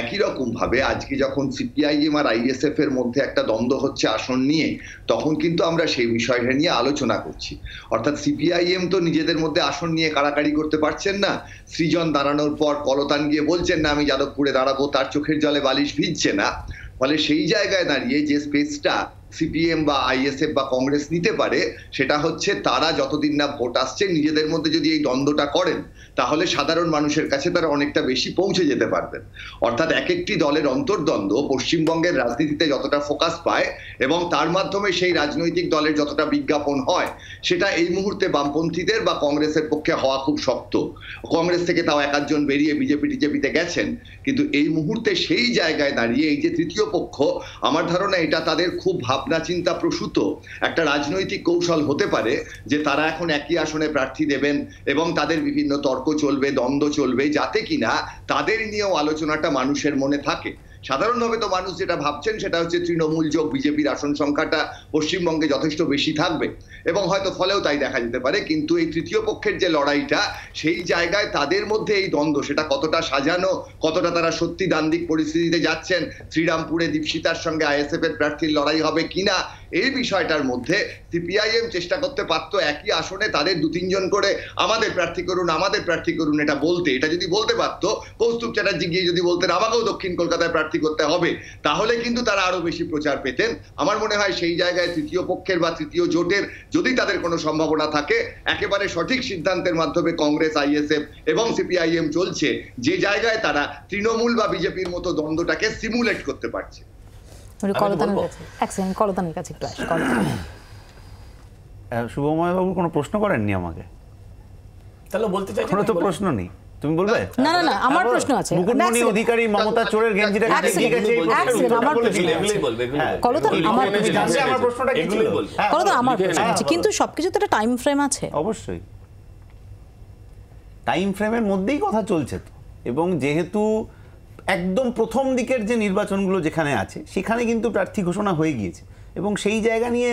একই রকম ভাবে আজকে যখন সিপিআইএম আর আইএসএফ এর মধ্যে একটা দ্বন্দ্ব হচ্ছে আসন নিয়ে, তখন কিন্তু আমরা সেই বিষয়টা নিয়ে আলোচনা করছি। অর্থাৎ সিপিআইএম তো নিজেদের মধ্যে আসন নিয়ে কাড়াকাড়ি করতে পারছেন না। সৃজন দাঁড়ানোর পর কলতান গিয়ে বলছেন না আমি যাদবপুরে দাঁড়াবো, তার চোখের জলে বালিশ ভিজছে না। ফলে সেই জায়গায় দাঁড়িয়ে যে স্পেসটা সিপিএম বা আইএসএফ বা কংগ্রেস নিতে পারে, সেটা হচ্ছে তারা যতদিন না ভোট আসছে, নিজেদের মধ্যে যদি এই দ্বন্দ্বটা করেন, তাহলে সাধারণ মানুষের কাছে তারা অনেকটা বেশি পৌঁছে যেতে পারবেন। অর্থাৎ এক একটি দলের অন্তর্দ্বন্দ্ব পশ্চিমবঙ্গের রাজনীতিতে যতটা ফোকাস পায় এবং তার মাধ্যমে সেই রাজনৈতিক দলের যতটা বিজ্ঞাপন হয়, সেটা এই মুহূর্তে বামপন্থীদের বা কংগ্রেসের পক্ষে হওয়া খুব শক্ত। কংগ্রেস থেকে তাও এক আধজন বেরিয়ে বিজেপিতে গেছেন, কিন্তু এই মুহূর্তে সেই জায়গায় দাঁড়িয়ে এই যে তৃতীয় পক্ষ, আমার ধারণা এটা তাদের খুব ভাবনা চিন্তা প্রসূত একটা রাজনৈতিক কৌশল হতে পারে যে তারা এখন একই আসনে প্রার্থী দেবেন এবং তাদের বিভিন্ন তর্ক চলবে, দ্বন্দ্ব চলবে, যাতে কিনা তাদের নিয়েও আলোচনাটা মানুষের মনে থাকে। সাধারণভাবে তো মানুষ যেটা ভাবছেন সেটা হচ্ছে তৃণমূল যোগ বিজেপির আসন সংখ্যাটা পশ্চিমবঙ্গে যথেষ্ট বেশি থাকবে এবং হয়তো ফলেও তাই দেখা যেতে পারে। কিন্তু এই তৃতীয় পক্ষের যে লড়াইটা, সেই জায়গায় তাদের মধ্যে এই দ্বন্দ্ব, সেটা কতটা সাজানো, কতটা তারা সত্যি দ্বান্দ্বিক পরিস্থিতিতে যাচ্ছেন, শ্রীরামপুরে দীপশিতার সঙ্গে আইএসএফ এর প্রার্থীর লড়াই হবে কিনা, এই বিষয়টার মধ্যে সিপিআইএম চেষ্টা করতে পারতো একই আসনে তাদের 2-3 জন করে আমাদের প্রার্থী করুন এটা বলতে। এটা যদি বলতে পারতো, কৌস্তুভ চ্যাটার্জি গিয়ে যদি বলতেন আমাকেও দক্ষিণ কলকাতায় প্রার্থী করতে হবে, তাহলে কিন্তু তারা আরো বেশি প্রচার পেতেন। আমার মনে হয় সেই জায়গায় তৃতীয় পক্ষের বা তৃতীয় জোটের যদি তাদের কোনো সম্ভাবনা থাকে, একেবারে সঠিক সিদ্ধান্তের মাধ্যমে কংগ্রেস, আইএসএফ এবং সিপিআইএম চলছে, যে জায়গায় তারা তৃণমূল বা বিজেপির মতো দ্বন্দ্বটাকে সিমুলেট করতে পারছে। শুভময় বাবু কোনো প্রশ্ন করেননি আমাকে, তাহলে বলতে চাই কোনো তো প্রশ্ন নেই, তুমি বলবে? না না না, আমার প্রশ্ন আছে। মুকুটমণি অধিকারী মমতা চোরের গেঞ্জিটা এগিয়ে গেছে, আমার প্রশ্নটা কি ছিল? আমার প্রশ্ন আছে, কিন্তু সবকিছুতে একটা টাইম ফ্রেম আছে। অবশ্যই টাইম ফ্রেমের মধ্যেই কথা চলছে তো, এবং যেহেতু একদম প্রথম দিকের যে নির্বাচনগুলো যেখানে আছে সেখানে কিন্তু প্রার্থী ঘোষণা হয়ে গিয়েছে, এবং সেই জায়গা নিয়ে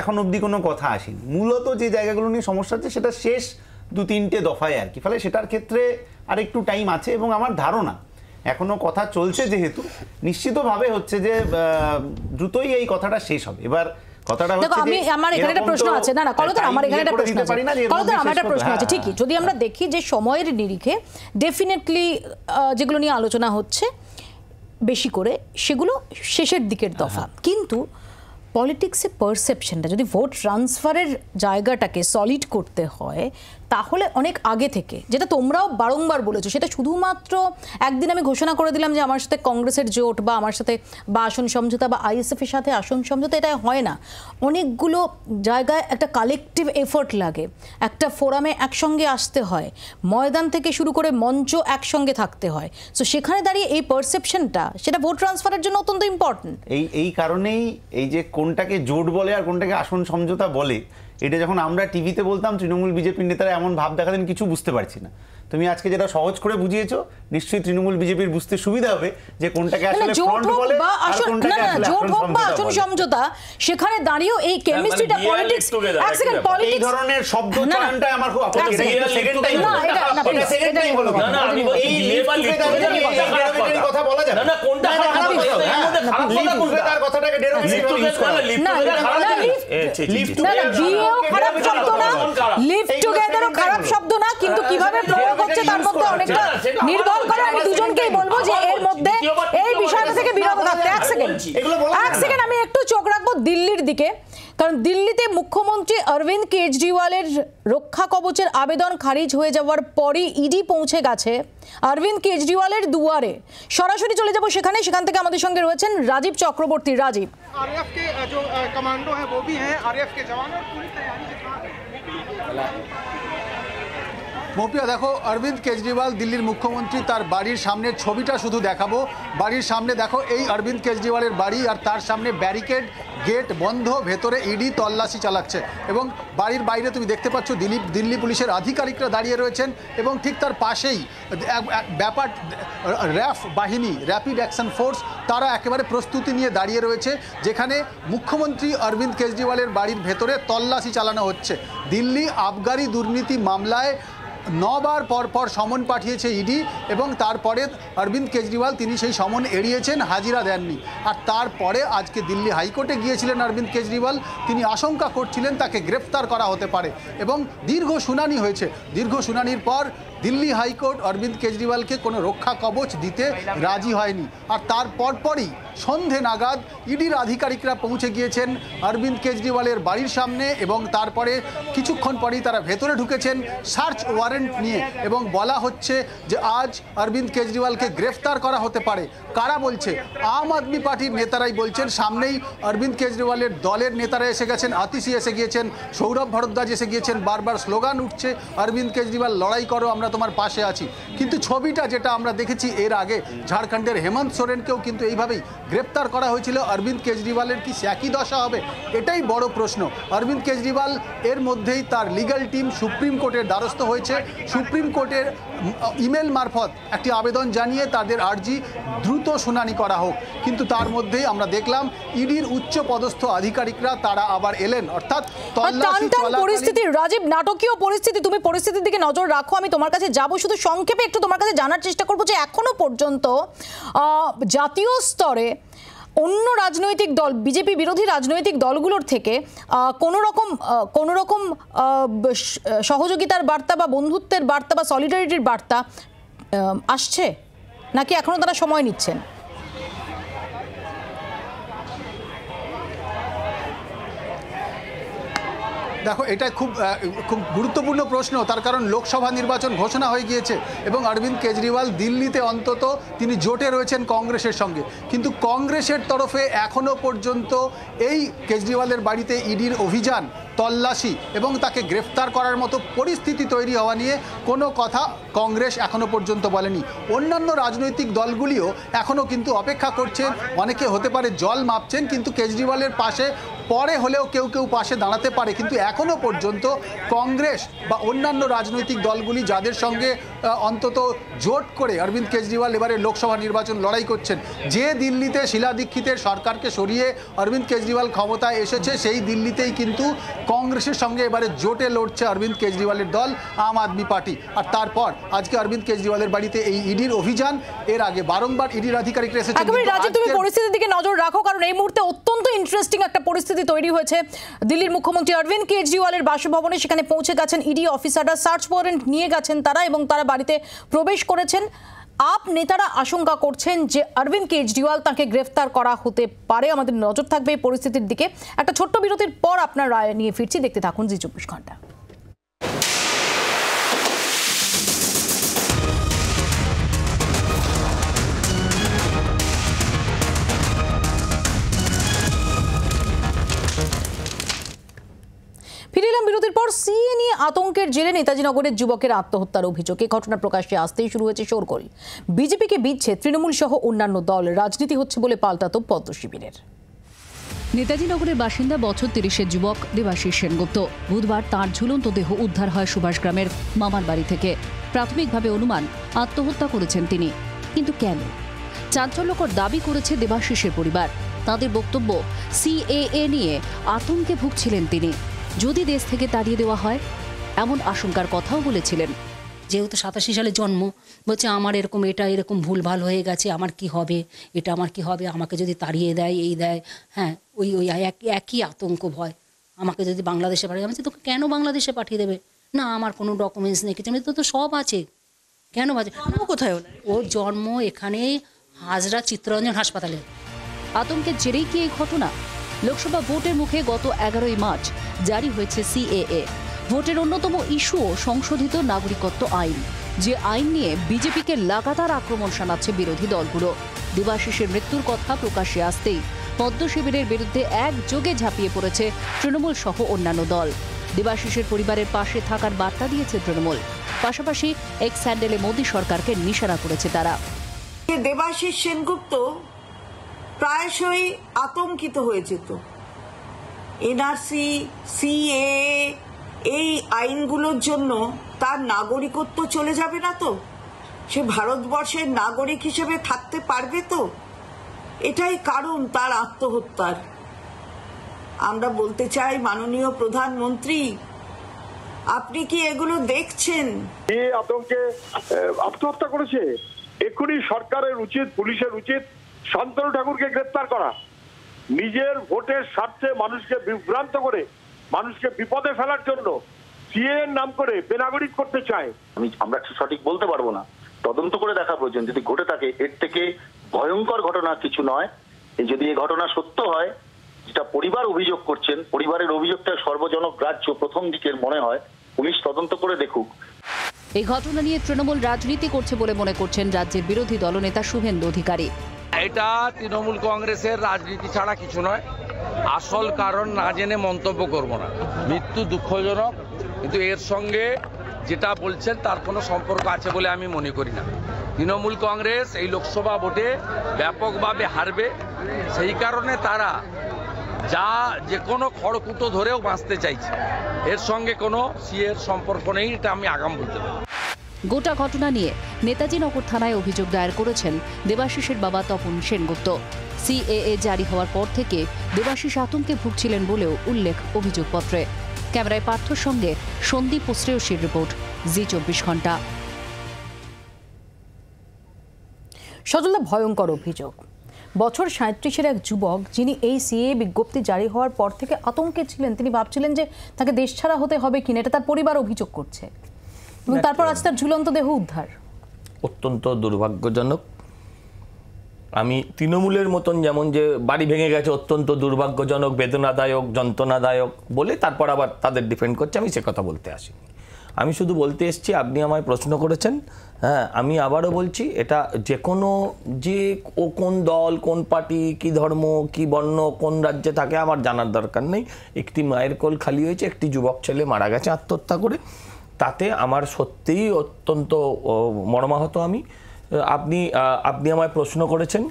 এখন অবধি কোনো কথা আসেনি। মূলত যে জায়গাগুলো নিয়ে সমস্যা আছে সেটা শেষ 2-3টে দফায় আর কি, ফলে সেটার ক্ষেত্রে আর একটু টাইম আছে, এবং আমার ধারণা এখনো কথা চলছে যেহেতু নিশ্চিতভাবে হচ্ছে যে দ্রুতই এই কথাটা শেষ হবে। এবার কথাটা হচ্ছে আমি আমার এখানে একটা প্রশ্ন আছে, না না কলতন, আমার এখানে একটা প্রশ্ন আছে, কলতন আমার একটা প্রশ্ন আছে। ঠিকই, যদি আমরা দেখি যে সময়ের নিরিখে ডেফিনেটলি যেগুলো নিয়ে আলোচনা হচ্ছে বেশি করে সেগুলো শেষের দিকের দফা, কিন্তু পলিটিক্সে পারসেপশনটা যদি ভোট ট্রান্সফারের জায়গাটাকে সলিড করতে হয় তাহলে অনেক আগে থেকে, যেটা তোমরাও বারংবার বলেছো, সেটা শুধুমাত্র একদিন আমি ঘোষণা করে দিলাম যে আমার সাথে কংগ্রেসের জোট বা আমার সাথে বা আসন সমঝোতা বা আইএসএফের সাথে আসন সমঝোতা, এটা হয় না। অনেকগুলো জায়গায় একটা কালেকটিভ এফোর্ট লাগে, একটা ফোরামে একসঙ্গে আসতে হয়, ময়দান থেকে শুরু করে মঞ্চ একসঙ্গে থাকতে হয়। সো সেখানে দাঁড়িয়ে এই পারসেপশনটা সেটা ভোট ট্রান্সফারের জন্য অত্যন্ত ইম্পর্টেন্ট। এই কারণেই এই যে কোনটাকে জোট বলে আর কোনটাকে আসন সমঝোতা বলে, এটা যখন আমরা টিভিতে বলতাম তৃণমূল বিজেপির নেতারা এমন ভাব দেখাতেন কিছু বুঝতে পারছি না। তুমি আজকে যেটা সহজ করে বুঝিয়েছো, নিশ্চয়ই তৃণমূল বিজেপির বুঝতে সুবিধা হবে যে কোনটাকে আসলে ফ্রন্ট বলে আর কোনটাকে আসলে আসন সমঝোতা। সেখানে দাঁড়িয়েও এই কেমিস্ট্রিটা পলিটিক্স, এক সেকেন্ড, পলিটিক্স এই ধরনের শব্দ চয়নটা আমার খুব আপত্তি। সেকেন্ড টাইম এটা সেকেন্ড টাইম বলো না, আমি বলছি লেবার লিফট কথা বলা যাবে না, কোনটা খারাপ কথা, তার কথাটাকে ডেরোগেটরি ইউজ করা না, লিফট খারাপ শব্দ না, লিফট টুগেদারও খারাপ শব্দ না, কিন্তু কিভাবে প্রয়োগ হচ্ছে তার মধ্যে অনেকটা নির্ভর করে। আমি দুজনকেই বলবো যে এর মধ্যে এই বিষয়টা থেকে বিরত থাকতে। এক সেকেন্ড আমি একটু চোখ রাখবো দিল্লির দিকে, কারণ দিল্লিতে মুখ্যমন্ত্রী অরবিন্দ কেজরিওয়ালের রক্ষা কবচের আবেদন খারিজ হয়ে যাওয়ার পরই ইডি পৌঁছে গেছে অরবিন্দ কেজরিওয়ালের দুয়ারে। সরাসরি চলে যাব সেখানে, সেখান থেকে আমাদের সঙ্গে রয়েছেন রাজীব চক্রবর্তী। রাজীব, आरएएफ के जो कमांडो हैं वो भी हैं, आरएएफ के जवान और पूरी तैयारी के साथ। মৌপিয়া, দেখো অরবিন্দ কেজরিওয়াল দিল্লির মুখ্যমন্ত্রী, তার বাড়ির সামনের ছবিটা শুধু দেখাবো। বাড়ির সামনে দেখো এই অরবিন্দ কেজরিওয়ালের বাড়ি, আর তার সামনে ব্যারিকেড, গেট বন্ধ, ভেতরে ইডি তল্লাশি চালাচ্ছে, এবং বাড়ির বাইরে তুমি দেখতে পাচ্ছ দিল্লি পুলিশের আধিকারিকরা দাঁড়িয়ে রয়েছেন, এবং ঠিক তার পাশেই ব্যাপার র্যাফ বাহিনী, র্যাপিড অ্যাকশন ফোর্স, তারা একেবারে প্রস্তুতি নিয়ে দাঁড়িয়ে রয়েছে, যেখানে মুখ্যমন্ত্রী অরবিন্দ কেজরিওয়ালের বাড়ির ভেতরে তল্লাশি চালানো হচ্ছে। দিল্লি আবগারি দুর্নীতি মামলায় 9 বার পর সমন পাঠিয়েছে ইডি, এবং তারপরে অরবিন্দ কেজরিওয়াল তিনি সেই সমন এড়িয়েছেন, হাজিরা দেননি। আর তারপরে আজকে দিল্লি হাইকোর্টে গিয়েছিলেন অরবিন্দ কেজরিওয়াল, তিনি আশঙ্কা করছিলেন তাকে গ্রেফতার করা হতে পারে, এবং দীর্ঘ শুনানি হয়েছে। দীর্ঘ শুনানির পর দিল্লি হাইকোর্ট অরবিন্দ কেজরিওয়ালকে কোনো রক্ষা কবচ দিতে রাজি হয়নি। আর তার পরপরই সন্ধে নাগাদ ইডির আধিকারিকরা পৌঁছে গিয়েছেন অরবিন্দ কেজরিওয়ালের বাড়ির সামনে, এবং তারপরে কিছুক্ষণ পরেই তারা ভেতরে ঢুকেছেন সার্চ ওয়ারেন্ট নিয়ে, এবং বলা হচ্ছে যে আজ অরবিন্দ কেজরিওয়ালকে গ্রেফতার করা হতে পারে। কারা বলছে? আম আদমি পার্টির নেতারাই বলছেন। সামনেই অরবিন্দ কেজরিওয়ালের দলের নেতারা এসে গেছেন, আতিশি এসে গিয়েছেন, সৌরভ ভরদ্বাজ এসে গিয়েছেন, বারবার স্লোগান উঠছে অরবিন্দ কেজরিওয়াল লড়াই করো, আমরা তোমার পাশে আছি। কিন্তু ছবিটা যেটা আমরা দেখেছি এর আগে, ঝাড়খণ্ডের হেমন্ত সোরেনকেও কিন্তু এইভাবেই গ্রেপ্তার করা হয়েছিল। অরবিন্দ কেজরিওয়ালের কি একই দশা হবে? এটাই বড় প্রশ্ন। অরবিন্দ কেজরিওয়াল এর মধ্যেই তার লিগ্যাল টিম সুপ্রিম কোর্টের দ্বারস্থ হয়েছে। সুপ্রিম কোর্টের ইমেল মারফত একটি আবেদন জানিয়ে তাদের আর্জি দ্রুত শুনানি করা হোক, কিন্তু তার মধ্যেই আমরা দেখলাম ইডির উচ্চ পদস্থ আধিকারিকরা তারা আবার এলেন, অর্থাৎ পরিস্থিতি। রাজীব, নাটকীয় পরিস্থিতি, তুমি পরিস্থিতির দিকে নজর রাখো, আমি তোমার কাছে যাব। শুধু সংক্ষেপে একটু তোমার কাছে জানার চেষ্টা করবো যে এখনো পর্যন্ত জাতীয় স্তরে অন্য রাজনৈতিক দল, বিজেপি বিরোধী রাজনৈতিক দলগুলোর থেকে কোনো রকম সহযোগিতার বার্তা বা বন্ধুত্বের বার্তা বা সলিডারিটির বার্তা আসছে, নাকি এখনো তারা সময় নিচ্ছেন? দেখো, এটা খুব গুরুত্বপূর্ণ প্রশ্ন, তার কারণ লোকসভা নির্বাচন ঘোষণা হয়ে গিয়েছে এবং অরবিন্দ কেজরিওয়াল দিল্লিতে অন্তত তিনি জোটে রয়েছেন কংগ্রেসের সঙ্গে, কিন্তু কংগ্রেসের তরফে এখনো পর্যন্ত এই কেজরিওয়ালের বাড়িতে ইডির অভিযান, তল্লাশি এবং তাকে গ্রেফতার করার মতো পরিস্থিতি তৈরি হওয়া নিয়ে কোনো কথা কংগ্রেস এখনো পর্যন্ত বলেনি। অন্যান্য রাজনৈতিক দলগুলিও এখনো কিন্তু অপেক্ষা করছেন, অনেকে হতে পারে জল মাপছেন, কিন্তু কেজরিওয়ালের পাশে পরে হলেও কেউ কেউ পাশে দাঁড়াতে পারে, কিন্তু এখনো পর্যন্ত কংগ্রেস বা অন্যান্য রাজনৈতিক দলগুলি যাদের সঙ্গে অন্তত জোট করে অরবিন্দ কেজরিওয়াল এবারে লোকসভা নির্বাচন লড়াই করছেন, যে দিল্লিতে শীলা দীক্ষিতের সরকারকে সরিয়ে অরবিন্দ কেজরিওয়াল ক্ষমতায় এসেছে, সেই দিল্লিতেই কিন্তু কংগ্রেসের সঙ্গে এবারে জোটে লড়ছে অরবিন্দ কেজরিওয়ালের দল আম আদমি পার্টি। আর তারপর আজকে অরবিন্দ কেজরিওয়ালের বাড়িতে এই ইডির অভিযান, এর আগে বারংবার ইডির আধিকারিকরা এসেছেন। একেবারে রাজীব, তুমি পরিস্থিতির দিকে নজর রাখো, কারণ এই মুহূর্তে অত্যন্ত ইন্টারেস্টিং একটা পরিস্থিতি তৈরি হয়েছে দিল্লির মুখ্যমন্ত্রী অরবিন্দ কেজরিওয়ালের বাসভবনে। সেখানে পৌঁছে গেছেন ইডি অফিসাররা, সার্চ ওয়ারেন্ট নিয়ে গেছেন তারা এবং তারা বাড়িতে প্রবেশ করেছেন। আপ নেতারা আশঙ্কা করছেন যে অরবিন্দ কেজরিওয়াল তাকে গ্রেফতার করা হতে পারে। আমাদের নজর থাকবে এই পরিস্থিতির দিকে। একটা ছোট্ট বিরতির পর আপনার রায় নিয়ে ফিরছি, দেখতে থাকুন জি 24 ঘন্টা। ফিরে এলাম বিরতির পর। সিএ নিয়ে আতঙ্কের জেরে নেতাজি নগরের যুবকের আত্মহত্যার অভিযোগ, এই ঘটনা প্রকাশ্যে আসতেই শুরু হয়েছে শোরগোল। বিজেপিকে বিচ্ছে তৃণমূল সহ অন্যান্য দল, রাজনীতি হচ্ছে বলে পাল্টাতো পদ্ম শিবিরের। নেতাজি নগরের বাসিন্দা বছর 30-এর যুবক দেবাশিস সেনগুপ্ত। বুধবার তাঁর ঝুলন্ত দেহ উদ্ধার হয় সুভাষগ্রামের মামার বাড়ি থেকে। প্রাথমিকভাবে অনুমান আত্মহত্যা করেছেন তিনি, কিন্তু কেন? চাঞ্চল্যকর দাবি করেছে দেবাশিসের পরিবার। তাদের বক্তব্য, সিএএ নিয়ে আতঙ্কে ভুগছিলেন তিনি, যদি দেশ থেকে তাড়িয়ে দেওয়া হয় এমন আশঙ্কার কথাও বলেছিলেন। যেহেতু 87 সালে জন্ম, বলছে আমার এরকম ভুলভাল হয়ে গেছে, আমার কি হবে, এটা আমার কি হবে, আমাকে যদি তাড়িয়ে দেয়, এই দেয়, হ্যাঁ ওই একই আতঙ্ক ভয়। আমাকে যদি বাংলাদেশে পাঠিয়ে, আমি তোকে কেন বাংলাদেশে পাঠিয়ে দেবে? না আমার কোনো ডকুমেন্টস নেই, কিছু নেই, তো সব আছে, কেন বাজে? কোথায় ওর জন্ম? এখানে হাজরা চিত্তরঞ্জন হাসপাতালে। আতঙ্কের জেরেই কি এই ঘটনা? লোকসভা ভোটের মুখে গত 11ই মার্চ জারি হয়েছে সিএএ। ভোটের অন্যতম ইস্যুও সংশোধিত নাগরিকত্ব আইন, যে আইন নিয়ে বিজেপিকে লাগাতার আক্রমণ শানাচ্ছে বিরোধী দলগুলো। দেবাশিসের মৃত্যুর কথা প্রকাশ্যে আসতেই পদ্ম শিবিরের বিরুদ্ধে একযোগে ঝাঁপিয়ে পড়েছে তৃণমূল সহ অন্যান্য দল। দেবাশিসের পরিবারের পাশে থাকার বার্তা দিয়েছে তৃণমূল, পাশাপাশি এক্স হ্যান্ডেলে মোদী সরকারকে নিশানা করেছে তারা। দেবাশিস সেনগুপ্ত প্রায়শই আতঙ্কিত হয়ে যেত। এনআরসি, সিএ, এই আইনগুলোর জন্য তার নাগরিকত্ব চলে যাবে না তো? সে ভারতবর্ষের নাগরিক হিসেবে থাকতে পারবে তো? এটাই কারণ তার আত্মহত্যার। আমরা বলতে চাই, মাননীয় প্রধানমন্ত্রী, আপনি কি এগুলো দেখছেন? এই আতঙ্কে আত্মহত্যা করেছে। এক্ষুনি সরকারের উচিত, পুলিশের উচিত শান্তনু ঠাকুরকে গ্রেফতার করা। নিজের ভোটের স্বার্থে মানুষকে বিভ্রান্ত করে, মানুষকে বিপদে ফেলার জন্য সিএ এর নাম করে বেনাগরিক করতে চায়। আমরা সঠিক বলতে পারবো না, তদন্ত করে দেখা প্রয়োজন। যদি ঘটে থাকে, এর থেকে ভয়ঙ্কর ঘটনা কিছু নয়। যদি এই ঘটনা সত্য হয়, যেটা পরিবার অভিযোগ করছেন, পরিবারের অভিযোগটা সর্বজনগ্রাহ্য প্রথম দিকের মনে হয়, পুলিশ তদন্ত করে দেখুক। এই ঘটনা নিয়ে তৃণমূল রাজনীতি করছে বলে মনে করছেন রাজ্যের বিরোধী দলনেতা শুভেন্দু অধিকারী। এটা তৃণমূল কংগ্রেসের রাজনীতি ছাড়া কিছু নয়। আসল কারণ না জেনে মন্তব্য করব না। মৃত্যু দুঃখজনক, কিন্তু এর সঙ্গে যেটা বলছেন তার কোনো সম্পর্ক আছে বলে আমি মনে করি না। তৃণমূল কংগ্রেস এই লোকসভা ভোটে ব্যাপকভাবে হারবে, সেই কারণে তারা যে কোনো খড়কুটো ধরেও বাঁচতে চাইছে। এর সঙ্গে কোনো সিএর সম্পর্ক নেই, এটা আমি আগাম বলতে পারি। গোটা ঘটনা নিয়ে নেতাজি নগর থানায় অভিযোগ দায়ের করেছেন দেবাশিসের বাবা তপন সেনগুপ্ত। সিএএ জারি হওয়ার পর থেকে দেবাশিস আতঙ্কে ভুগছিলেন বলেও উল্লেখ অভিযোগপত্রে। ক্যামেরায় পার্থর সঙ্গে সন্দীপ শ্রেয়সীর রিপোর্ট, জি 24 ঘন্টা। সজলদা, ভয়ঙ্কর অভিযোগ। বছর 37-এর এক যুবক যিনি এই সিএ বিজ্ঞপ্তি জারি হওয়ার পর থেকে আতঙ্কে ছিলেন, তিনি ভাবছিলেন যে তাকে দেশ ছাড়া হতে হবে কিনা, এটা তার পরিবার অভিযোগ করছে, এবং তারপর আজ তার ঝুলন্ত দেহ উদ্ধার। অত্যন্ত দুর্ভাগ্যজনক। আমি তৃণমূলের মতন যেমন যে বাড়ি ভেঙে গেছে অত্যন্ত দুর্ভাগ্যজনক, বেদনাদায়ক, যন্ত্রণাদায়ক বলে তারপর আবার তাদের ডিফেন্ড করছে, আমি সে কথা বলতে আসি। আমি শুধু বলতে এসেছি, আপনি আমায় প্রশ্ন করেছেন, হ্যাঁ আমি আবারও বলছি, এটা যে কোনো যে ও কোন দল, কোন পার্টি, কি ধর্ম, কি বর্ণ, কোন রাজ্যে থাকে আমার জানার দরকার নেই। একটি মায়ের কোল খালি হয়েছে, একটি যুবক ছেলে মারা গেছে আত্মহত্যা করে, তাতে আমার সত্যিই অত্যন্ত মর্মাহত আমি। আপনি আমায় প্রশ্ন করেছেন,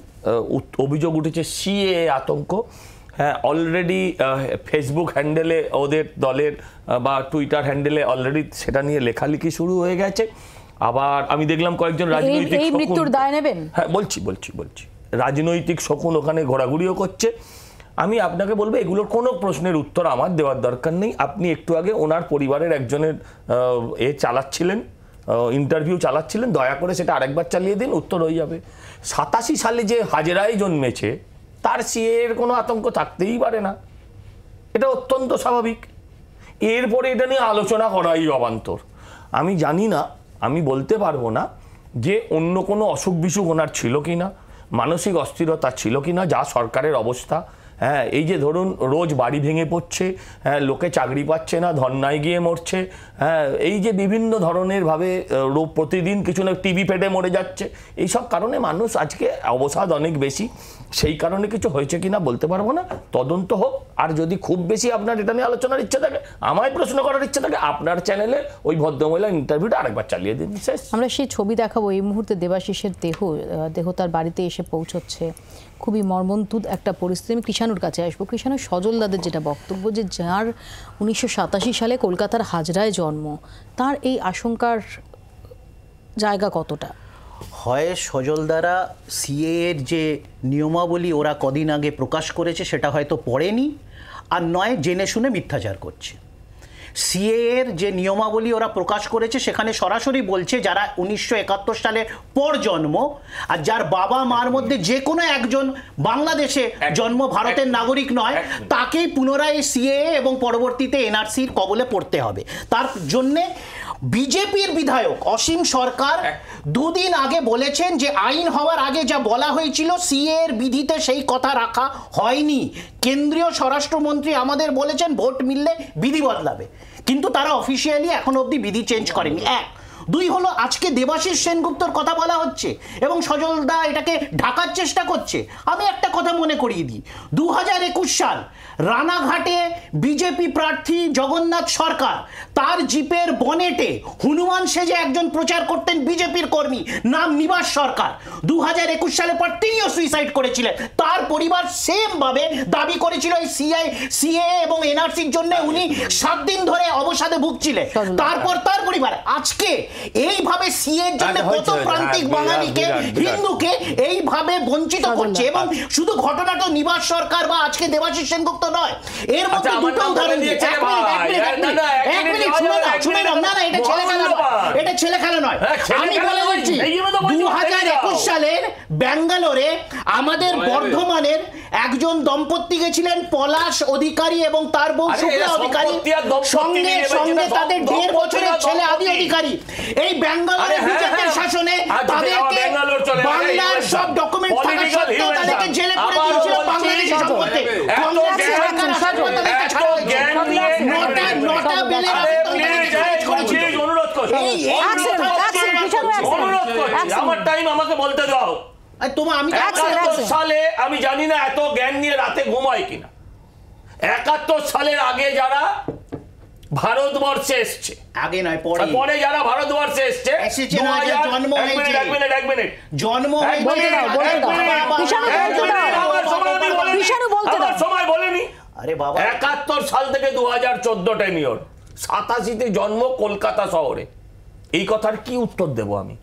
অভিযোগ উঠেছে সিএ আতঙ্ক। হ্যাঁ, অলরেডি ফেসবুক হ্যান্ডেলে ওদের দলের বা টুইটার হ্যান্ডেলে অলরেডি সেটা নিয়ে লেখালেখি শুরু হয়ে গেছে। আবার আমি দেখলাম কয়েকজন রাজনৈতিক মৃত্যুর দায় নেবেন, হ্যাঁ বলছি রাজনৈতিক শকুন ওখানে ঘোরাঘুরিও করছে। আমি আপনাকে বলবো এগুলোর কোনো প্রশ্নের উত্তর আমার দেওয়ার দরকার নেই। আপনি একটু আগে ওনার পরিবারের একজনের চালাচ্ছিলেন, ইন্টারভিউ চালাচ্ছিলেন, দয়া করে সেটা আরেকবার চালিয়ে দিন, উত্তর হয়ে যাবে। 87 সালে যে হাজেরায় জন্মেছে তার সিএর কোনো আতঙ্ক থাকতেই পারে না, এটা অত্যন্ত স্বাভাবিক। এরপরে এটা নিয়ে আলোচনা করাই অবান্তর। আমি জানি না, আমি বলতে পারবো না যে অন্য কোনো অসুখ বিসুখ ওনার ছিল কি না, মানসিক অস্থিরতা ছিল কি না, যা সরকারের অবস্থা। হ্যাঁ, এই যে ধরুন রোজ বাড়ি ভেঙে পড়ছে, হ্যাঁ লোকে চাকরি পাচ্ছে না, ধর্নায় গিয়ে মরছে, হ্যাঁ এই যে বিভিন্ন ধরনের ভাবে প্রতিদিন কিছু না টিভি ফেটে মরে যাচ্ছে, এইসব কারণে মানুষ আজকে অবসাদ অনেক বেশি। সেই কারণে কিছু হয়েছে কিনা বলতে পারবো না, তদন্ত হোক। আর যদি খুব বেশি আপনার এটা নিয়ে আলোচনার ইচ্ছা থাকে, আমায় প্রশ্ন করার ইচ্ছা থাকে, আপনার চ্যানেলে ওই ভদ্রমহিলার ইন্টারভিউটা আরেকবার চালিয়ে দিন। আমরা সেই ছবি দেখাবো। এই মুহূর্তে দেবাশিসের দেহ তার বাড়িতে এসে পৌঁছচ্ছে। খুবই মর্মন্তুদ একটা পরিস্থিতি। আমি কৃষাণুর কাছে আসবো। কৃষাণু, সজল দাদের যেটা বক্তব্য, যে যার 1987 সালে কলকাতার হাজরায় জন্ম, তার এই আশঙ্কার জায়গা কতটা? হয় সজল দ্বারা সিএ এর যে নিয়মাবলী ওরা কদিন আগে প্রকাশ করেছে সেটা হয়তো পড়েনি, আর নয় জেনে শুনে মিথ্যাচার করছে। সিএ এর যে নিয়মাবলী ওরা প্রকাশ করেছে সেখানে সরাসরি বলছে যারা 1971 সালের পর জন্ম আর যার বাবা মার মধ্যে যে কোনো একজন বাংলাদেশে জন্ম, ভারতের নাগরিক নয়, তাকেই পুনরায় সিএ এবং পরবর্তীতে এনআরসির কবলে পড়তে হবে। তার জন্যে বিজেপির বিধায়ক অসীম সরকার দুদিন আগে বলেছেন যে আইন হওয়ার আগে যা বলা হয়েছিল সিএ এর বিধিতে সেই কথা রাখা হয়নি। কেন্দ্রীয় স্বরাষ্ট্রমন্ত্রী আমাদের বলেছেন ভোট মিললে বিধি বদলাবে, কিন্তু তারা অফিসিয়ালি এখনো অবধি বিধি চেঞ্জ করেনি। এক, দুই হলো আজকে দেবাশিস সেনগুপ্তর কথা বলা হচ্ছে এবং সজলদা এটাকে ঢাকার চেষ্টা করছে। আমি একটা কথা মনে করিয়ে দিই, 2021 সাল রানাঘাটে বিজেপি প্রার্থী জগন্নাথ সরকার তার জিপের বনেটে হনুমান সেজে একজন প্রচার করতেন বিজেপির কর্মী, নাম নিবাস সরকার। 2021 সালের পর তিনিও সুইসাইড করেছিলেন। তার পরিবার সেম ভাবে দাবি করেছিল এই সিএ এবং এনআরসির জন্য উনি 7 দিন ধরে অবসাদে ভুগছিলেন। তারপর তার পরিবার আজকে এইভাবে সিএ এর জন্য কত প্রান্তিক বাঙালিকে, হিন্দুকে এইভাবে বঞ্চিত করছে। এবং শুধু ঘটনা তো নিবাস সরকার বা আজকে দেবাশিস সেনগুপ্ত নয়, এর মধ্যে দুটো উদাহরণ দিয়েছে। এটা ছেলে খেলা নয়। আমি বলে বলছি 2021 সালের ব্যাঙ্গালোরে আমাদের বর্ধমানের একজন দম্পতি গেছিলেন, পলাশ অধিকারী এবং তার বউ শুক্লা অধিকারী, সঙ্গে সঙ্গে তাদের 1.5 বছরের ছেলে আদি অধিকারী। এই ব্যাঙ্গালোরের বিজেপির শাসনে তাদেরকে বাংলার সব ডকুমেন্ট থাকা সত্ত্বেও তাদেরকে জেলে পুরে দিয়েছিল বাংলাদেশি সম্পত্তি। কংগ্রেসের সরকার আসার পর তাদেরকে ছাড়া হয়েছে। নটা বেলের আমার টাইম আমাকে বলতে দাও। সালে আমি জানি না এত জ্ঞান নিয়ে রাতে ঘুমায় কিনা। 71 সালের আগে যারা ভারতবর্ষে এসছে, আগে নয় পরে যারা ভারতবর্ষে এসছে, জন্ম হয়েছে, সময় বলেনি। আরে বাবা 71 সাল থেকে 2014 টেনিয়র, 87তে জন্ম কলকাতা শহরে। এই কথার কি উত্তর দেব আমি?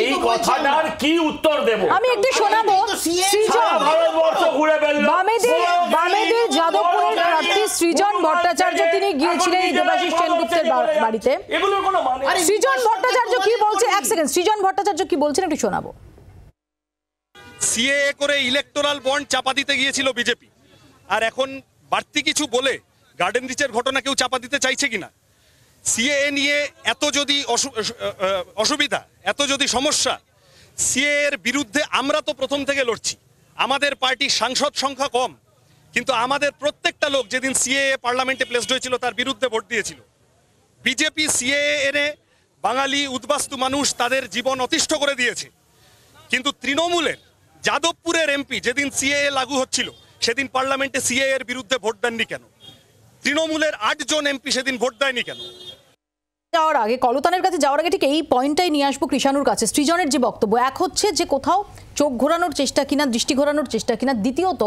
এই কথাটার কি উত্তর দেব আমি? একটু শোনাবো। ভারতবর্ষ ঘুরে বেড়ালো। বামেদের যাদবপুরের প্রার্থী সৃজন ভট্টাচার্য তিনি গিয়েছিলেন দেবাশিস সেনগুপ্তের বাড়িতে। এগুলোর কোনো মানে? সৃজন ভট্টাচার্য কি বলছে, এক সেকেন্ড, সৃজন ভট্টাচার্য কি বলছেন একটু শোনাবো। সিএএ করে ইলেকটোরাল বন্ড চাপা দিতে গিয়েছিল বিজেপি, আর এখন বাড়তি কিছু বলে গার্ডেন রিচের ঘটনা কেউ চাপা দিতে চাইছে কিনা? সিএএ নিয়ে এত যদি অসুবিধা, এত যদি সমস্যা, সিএএ এর বিরুদ্ধে আমরা তো প্রথম থেকে লড়ছি। আমাদের পার্টির সাংসদ সংখ্যা কম, কিন্তু আমাদের প্রত্যেকটা লোক যেদিন সিএএ পার্লামেন্টে প্লেসড হয়েছিল তার বিরুদ্ধে ভোট দিয়েছিল। বিজেপি সিএএ এনে বাঙালি উদ্বাস্তু মানুষ তাদের জীবন অতিষ্ঠ করে দিয়েছে, কিন্তু তৃণমূলের যাদবপুরের এমপি যেদিন সিএএ লাগু হচ্ছিল সেদিন পার্লামেন্টে সিএএ এর বিরুদ্ধে ভোট দেননি কেন? তৃণমূলের 8 জন এমপি সেদিন ভোট দেয়নি কেন? যাওয়ার আগে, কলতানের কাছে যাওয়ার আগে ঠিক এই পয়েন্টটাই নিয়ে আসবো কৃষাণুর কাছে। সৃজনের যে বক্তব্য, এক হচ্ছে যে কোথাও চোখ ঘোরানোর চেষ্টা কিনা, দৃষ্টি ঘোরানোর চেষ্টা কিনা, দ্বিতীয়ত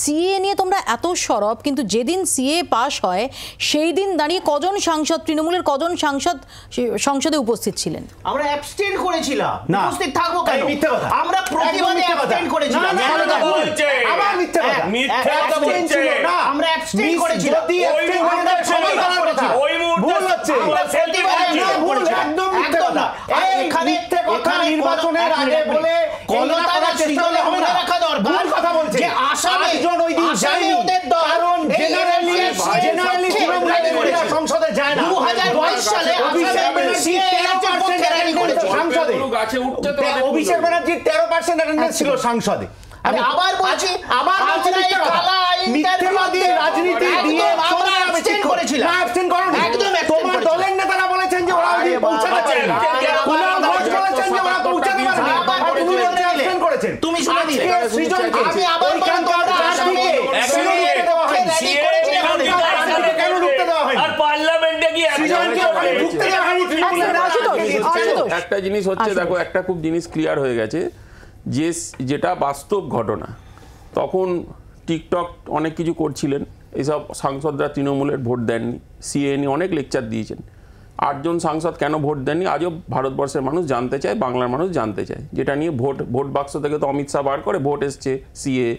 সিএ নিয়ে তোমরা এত সরব, কিন্তু যেদিন সিএ পাশ হয় সেই দিন দাঁড়িয়ে কজন সাংসদ, তৃণমূলের কজন সাংসদ সংসদে উপস্থিত ছিলেন? আমরা অ্যাবস্টেইন করেছিলাম, উপস্থিত থাকবো কেন? আমরা প্রতিবাদে অ্যাবস্টেইন করেছিলাম। আবার মিথ্যা কথা, মিথ্যা কথা বলছে। আমরা অ্যাবস্টেইন করেছিলাম, যদি অ্যাবস্টেইন আমরা সবাই করেছি, ওই মুহূর্তে হচ্ছে আমরা প্রতিবাদে ভুল, একদম মিথ্যা কথা। এখানে কথা নির্বাচনের আগে বলে কলকাতা চেষ্টা হলে হবে না, ভুল কথা বলছে যে আসামে জন ওই দিন যায়নি, কারণ জেনারেলি তৃণমূলের সংসদে যায় না। 2022 সালে আসামে সিএ 13% অ্যাটেন্ডেন্স করেছে সংসদে, অভিষেক ব্যানার্জির 13% অ্যাটেন্ডেন্স ছিল সংসদে। আমি আবার বলছি কালা মিথ্যাবাদী রাজনীতি দিয়ে আমরা অ্যাবস্টেইন করেছিলাম। না, অ্যাবস্টেইন করোনি, একদম তোমার দলের নেতারা বলেছেন যে ওরা পৌঁছাতে পারে না, কুমার ঘোষ বলেছেন যে ওরা পৌঁছাতে পারে না, তুমি অ্যাবস্টেইন করেছেন। তুমি শুনে দিলে সৃজনকে আমি আবার তোমরা আসামে কেন ঢুকতে দেওয়া হয় আর পার্লামেন্টে গিয়ে সৃজনকে ঢুকতে দেওয়া হয়নি? একটা জিনিস হচ্ছে, দেখো একটা খুব জিনিস ক্লিয়ার হয়ে গেছে যে যেটা বাস্তব ঘটনা, তখন টিকটক অনেক কিছু করছিলেন এইসব সাংসদরা, তৃণমূলের ভোট দেননি, সিএএ নিয়ে অনেক লেকচার দিয়েছেন। 8 জন সাংসদ কেন ভোট দেননি আজও ভারতবর্ষের মানুষ জানতে চায়, বাংলার মানুষ জানতে চায়। যেটা নিয়ে ভোট বাক্স থেকে তো অমিত শাহ বার করে ভোট এসছে সিএএ।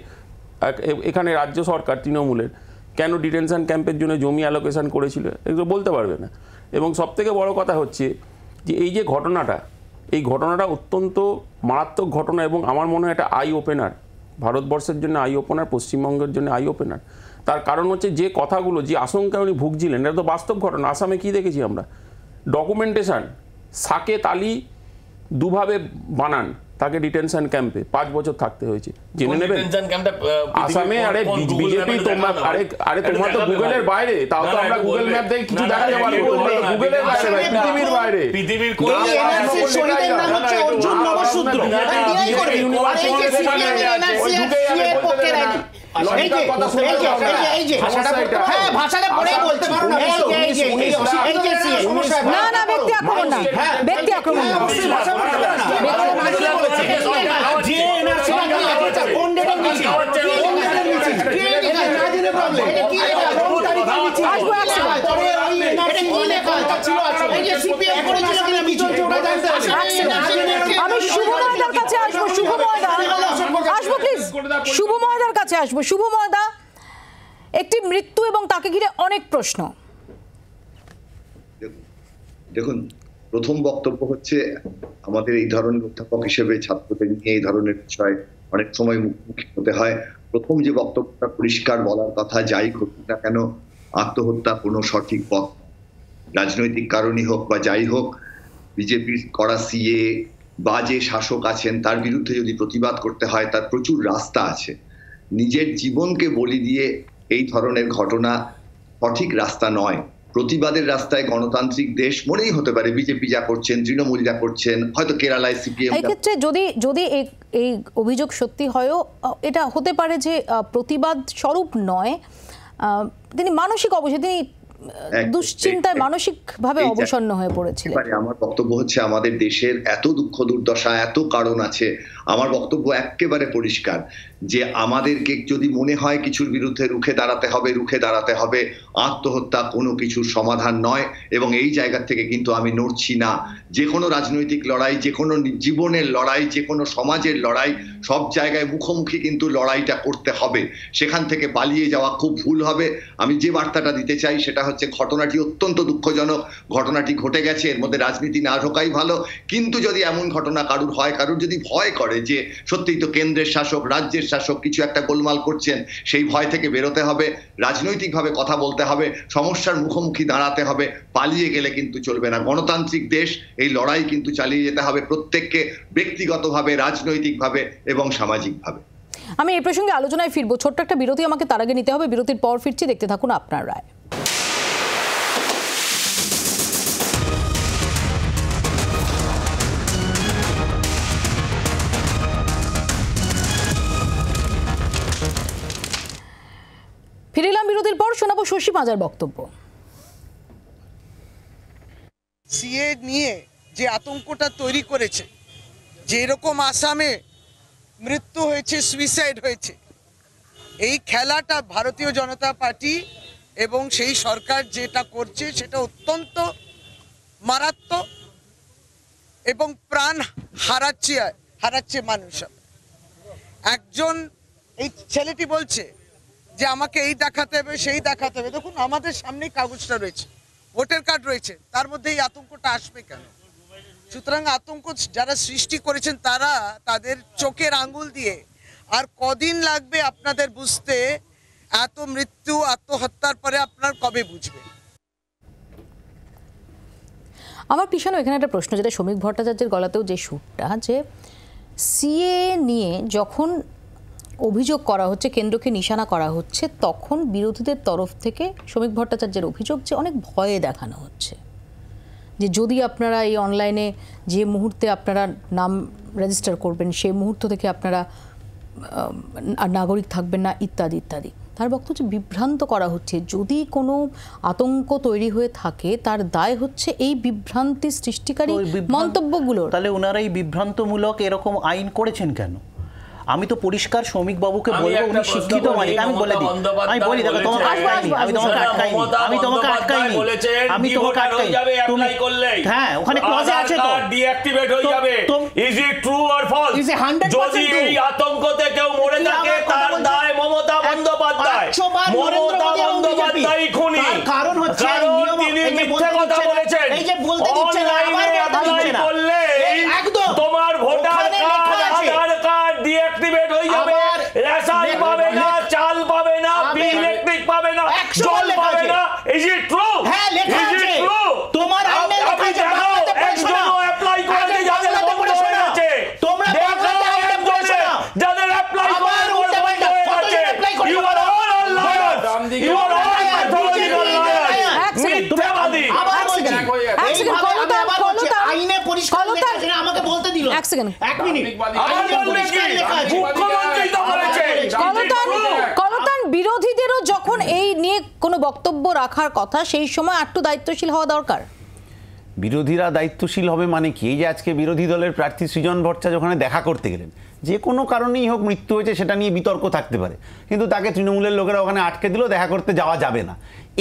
এখানে রাজ্য সরকার তৃণমূলের কেন ডিটেনশন ক্যাম্পের জন্য জমি অ্যালোকেশন করেছিল এগুলো বলতে পারবে না। এবং সবথেকে বড় কথা হচ্ছে যে এই যে ঘটনাটা, এই ঘটনাটা অত্যন্ত মারাত্মক ঘটনা এবং আমার মনে হয় এটা আই ওপেনার, ভারতবর্ষের জন্য আই ওপেনার, পশ্চিমবঙ্গের জন্য আই ওপেনার। তার কারণ হচ্ছে যে কথাগুলো, যে আশঙ্কা উনি ভুগছিলেন, এটা তো বাস্তব ঘটনা। আসামে কি দেখেছি আমরা, ডকুমেন্টেশন সাকেত আলী দুভাবে বানান, তাকে ডিটেনশন ক্যাম্পে 5 বছর থাকতে হয়েছে, জেনে নেবেন আসামে। আরে বিজেপি তোমার, আরে তোমার তো গুগলের বাইরে, তাও তো আমরা গুগল ম্যাপ দেখে কিছু দেখাতে পারবো, তোমার তো গুগলের বাইরে, পৃথিবীর বাইরে। পৃথিবীর কোন এনআরসি শহীদের নাম হচ্ছে অর্জুন নবসূত্র, ডিনাই করবে আর এই যে সিপিএম এনআরসি এর পক্ষে রাখি। ভাষাটা পড়ে বলতে পারো না, না ব্যক্তি আক্রমণ না, ব্যক্তি আক্রমণ না। আমি শুভময়দার কাছে আসবো, শুভময়দা আসবো প্লিজ, শুভময়দার কাছে আসবো। শুভময়দা, একটি মৃত্যু এবং তাকে ঘিরে অনেক প্রশ্ন। দেখুন, প্রথম বক্তব্য হচ্ছে আমাদের এই ধরনের অধ্যাপক হিসেবে ছাত্রদের নিয়ে এই ধরনের বিষয় অনেক সময় মুখোমুখি হতে হয়। প্রথম যে বক্তব্যটা পরিষ্কার বলার কথা, যাই হোক না কেন আত্মহত্যা কোনো সঠিক পথ, রাজনৈতিক কারণই হোক বা যাই হোক, বিজেপির করা সিএ বা যে শাসক আছেন তার বিরুদ্ধে যদি প্রতিবাদ করতে হয় তার প্রচুর রাস্তা আছে। নিজের জীবনকে বলি দিয়ে এই ধরনের ঘটনা সঠিক রাস্তা নয়। প্রতিবাদের রাস্তায় গণতান্ত্রিক দেশ মনেই হতে পারে বিজেপি যা করছেন, তৃণমূল যা করছেন, হয়তো কেরালায় সিপিএম। এই ক্ষেত্রে যদি এই অভিযোগ সত্যি হয়ও, এটা হতে পারে যে প্রতিবাদ স্বরূপ নয়, তিনি মানসিক অবসাদ, তিনি দুশ্চিন্তায় মানসিকভাবে অবসন্ন হয়ে পড়েছিলেন। আমার বক্তব্য হচ্ছে আমাদের দেশের এত দুঃখ দুর্দশা, এত কারণ আছে। আমার বক্তব্য একেবারে পরিষ্কার যে আমাদেরকে যদি মনে হয় কিছুর বিরুদ্ধে রুখে দাঁড়াতে হবে, আত্মহত্যা কোনো কিছুর সমাধান নয়। এবং এই জায়গা থেকে কিন্তু আমি নড়ছি না। যে কোনো রাজনৈতিক লড়াই, যে কোনো জীবনের লড়াই, যে কোনো সমাজের লড়াই, সব জায়গায় মুখোমুখি কিন্তু লড়াইটা করতে হবে। সেখান থেকে পালিয়ে যাওয়া খুব ভুল হবে। আমি যে বার্তাটা দিতে চাই সেটা হচ্ছে, ঘটনাটি অত্যন্ত দুঃখজনক, ঘটনাটি ঘটে গেছে, এর মধ্যে রাজনীতি না ঢোকাই ভালো। কিন্তু যদি এমন ঘটনা কারুর যদি ভয় করে যে সত্যিই তো কেন্দ্রের শাসক, রাজ্যের শাসক কিছু একটা গোলমাল করছেন, সেই ভয় থেকে বেরোতে হবে, রাজনৈতিকভাবে কথা বলতে হবে, সমস্যার মুখোমুখি দাঁড়াতে হবে। পালিয়ে গেলে কিন্তু চলবে না। গণতান্ত্রিক দেশ, এই লড়াই কিন্তু চালিয়ে যেতে হবে প্রত্যেককে, ব্যক্তিগতভাবে, রাজনৈতিকভাবে এবং সামাজিকভাবে। আমি এই প্রসঙ্গে আলোচনায় ফিরবো, ছোট্ট একটা বিরতি আমাকে তার আগে নিতে হবে। বিরতির পর ফিরছি, দেখতে থাকুন আপনার রায়। ফিরিলাম বিরতির পর, শোনাবো শশী পাঁজার বক্তব্য। সিএ নিয়ে যে আতঙ্কটা তৈরি করেছে, যে এরকম আসামে মৃত্যু হয়েছে, সুইসাইড হয়েছে, এই খেলাটা ভারতীয় জনতা পার্টি এবং সেই সরকার যেটা করছে সেটা অত্যন্ত মারাত্মক এবং প্রাণ হারাচ্ছে মানুষ। একজন এই ছেলেটি বলছে যে আমাকে এই দেখাতে হবে, সেই দেখাতে হবে। দেখুন, আমাদের সামনেই কাগজটা রয়েছে, ভোটার কার্ড রয়েছে, তার মধ্যে এই আতঙ্কটা আসবে কেন? সুতরাং আতঙ্ক যারা সৃষ্টি করেছেন তারা তাদের চোখের আঙ্গুল দিয়ে, আর কদিন লাগবে আপনাদের বুঝতে? এত মৃত্যু, আত্মহত্যার পরে আপনার কবে বুঝবে? আমার পিছনে এখানে একটা প্রশ্ন, যেটা শ্রমিক ভট্টাচার্যের গলাতেও যে সুরটা, যে সিএ নিয়ে যখন অভিযোগ করা হচ্ছে, কেন্দ্রকে নিশানা করা হচ্ছে, তখন বিরোধীদের তরফ থেকে শ্রমিক ভট্টাচার্যের অভিযোগ যে অনেক ভয়ে দেখানো হচ্ছে, যে যদি আপনারা এই অনলাইনে যে মুহূর্তে আপনারা নাম রেজিস্টার করবেন সেই মুহূর্ত থেকে আপনারা নাগরিক থাকবেন না, ইত্যাদি ইত্যাদি। তার বক্তব্য বিভ্রান্ত করা হচ্ছে। যদি কোনো আতঙ্ক তৈরি হয়ে থাকে তার দায় হচ্ছে এই বিভ্রান্তি সৃষ্টিকারী মন্তব্যগুলোর। তাহলে ওনারা এই বিভ্রান্তমূলক এরকম আইন করেছেন কেন? আমি তো পরিষ্কার শ্রমিক বাবুকে বলবো, উনি শিক্ষিত মালিক। আমি বলে দিই, আমি বলি, দেখো তোমাকে আটকাইনি, আমি তোমাকে আটকাইনি, হ্যাঁ ওখানে ক্লজে আছে তো ডিঅ্যাক্টিভেট হয়ে যাবে। Is it true or false? যদি এই আতঙ্কতে কেউ মরে থাকে তার দায় মমতা বন্দ্যোপাধ্যায়। মমতা বন্দ্যোপাধ্যায় খুনি, কারণ হচ্ছে তিনি মিথ্যে কথা বলেছেন। এই যে বলতে দিচ্ছে না, আবার অ্যাপ্লাই করলে একদম তোমার ভোটার কার্ড, আধার কার্ড ডিঅ্যাক্টিভেট হয়ে যাবে, রেশন পাবে না, চাল পাবে না, ইলেকট্রিক পাবে না, জল পাবে না। Is it true? হ্যাঁ লেখা আছে তোমার আইনে, লেখা আছে। বাংলাতে পড়ছো না, অ্যাপ্লাই করেছে যাদের বন্ধ হয়ে আছে, তোমরা বাংলাতে আইনে পড়ছো না, যাদের অ্যাপ্লাই করে বন্ধ হয়ে আছে। You are all liars, you are all pathological liars, মিথ্যাবাদী। আইনে পরিষ্কার লেখা আছে, আমাকে বলতে দিল। এক সেকেন্ড, এক মিনিট। আইনে পরিষ্কার লেখা আছে, মুখ্যমন্ত্রী তো বলেছে। কলতান বিরোধীদেরও যখন এই নিয়ে কোনো বক্তব্য রাখার কথা, সেই সময় একটু দায়িত্বশীল হওয়া দরকার। বিরোধীরা দায়িত্বশীল হবে মানে কি? এই যে আজকে বিরোধী দলের প্রার্থী সৃজন ভট্টাচার্য ওখানে দেখা করতে গেলেন, যে কোনো কারণেই হোক মৃত্যু হয়েছে সেটা নিয়ে বিতর্ক থাকতে পারে, কিন্তু তাকে তৃণমূলের লোকেরা ওখানে আটকে দিল, দেখা করতে যাওয়া যাবে না।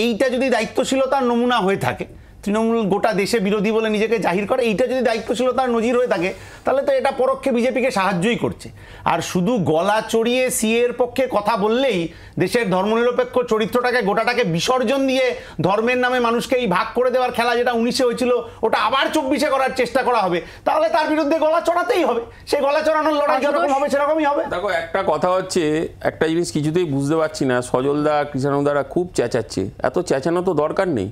এইটা যদি দায়িত্বশীলতার নমুনা হয়ে থাকে, তৃণমূল গোটা দেশে বিরোধী বলে নিজেকে জাহির করে, এইটা যদি দায়িত্বশীলতার নজির হয়ে থাকে, তাহলে তো এটা পরোক্ষে বিজেপিকে সাহায্যই করছে। আর শুধু গলা চড়িয়ে সিএর পক্ষে কথা বললেই দেশের ধর্মনিরপেক্ষ চরিত্রটাকে, গোটাটাকে বিসর্জন দিয়ে ধর্মের নামে মানুষকে এই ভাগ করে দেওয়ার খেলা যেটা 19-এ হয়েছিল ওটা আবার 24-এ করার চেষ্টা করা হবে, তাহলে তার বিরুদ্ধে গলা চড়াতেই হবে। সেই গলা চড়ানোর লড়াই যেরকম হবে সেরকমই হবে। দেখো, একটা কথা হচ্ছে, একটা জিনিস কিছুতেই বুঝতে পারছি না, সজলদা, কৃষ্ণদারা খুব চেঁচাচ্ছে। এত চেঁচানো তো দরকার নেই।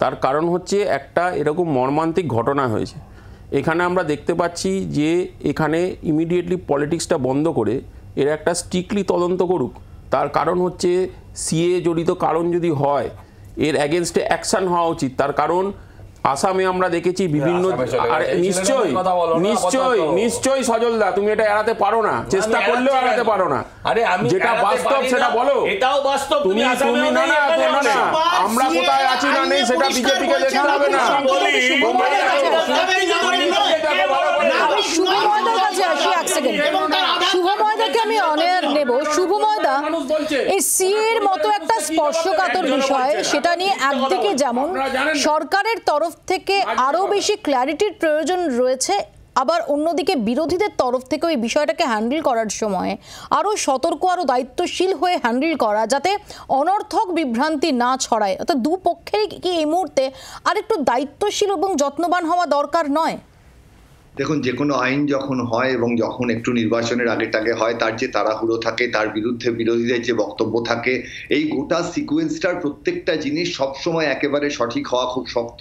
তার কারণ হচ্ছে একটা এরকম মর্মান্তিক ঘটনা হয়েছে। এখানে আমরা দেখতে পাচ্ছি যে এখানে ইমিডিয়েটলি পলিটিক্সটা বন্ধ করে এরা একটা স্ট্রিক্টলি তদন্ত করুক। তার কারণ হচ্ছে সিএ জড়িত কারণ যদি হয় এর অ্যাগেনস্টে অ্যাকশন হওয়া উচিত। তার কারণ আসামে আমরা দেখেছি বিভিন্ন, নিশ্চয়ই নিশ্চয়ই নিশ্চয়ই সজলদা তুমি এটা এড়াতে পারো না, চেষ্টা করলেও এড়াতে পারো না। আরে আমি যেটা বাস্তব সেটা বলো। এটাও বাস্তব, তুমি না না না, আমরা কোথায় আছি না নেই সেটা বিজেপিকে দেখতে হবে না। শুভময়দাকে আমি অনেক নেব। এই সিএর মতো একটা স্পর্শকাতর বিষয়, সেটা নিয়ে একদিকে যেমন সরকারের তরফ থেকে আরো বেশি ক্ল্যারিটির প্রয়োজন রয়েছে, আবার অন্যদিকে বিরোধীদের তরফ থেকে ওই বিষয়টাকে হ্যান্ডেল করার সময় আরও সতর্ক, আরও দায়িত্বশীল হয়ে হ্যান্ডেল করা, যাতে অনর্থক বিভ্রান্তি না ছড়ায়। অর্থাৎ দুপক্ষেরই কি এই মুহূর্তে আরেকটু দায়িত্বশীল এবং যত্নবান হওয়া দরকার নয়? দেখুন, যে কোনো আইন যখন হয় এবং যখন একটু নির্বাচনের আগে টাগে হয়, তার যে তাড়াহুড়ো থাকে, তার বিরুদ্ধে বিরোধীদের যে বক্তব্য থাকে, এই গোটা সিকোয়েন্সটার প্রত্যেকটা জিনিস সবসময় একেবারে সঠিক হওয়া খুব শক্ত।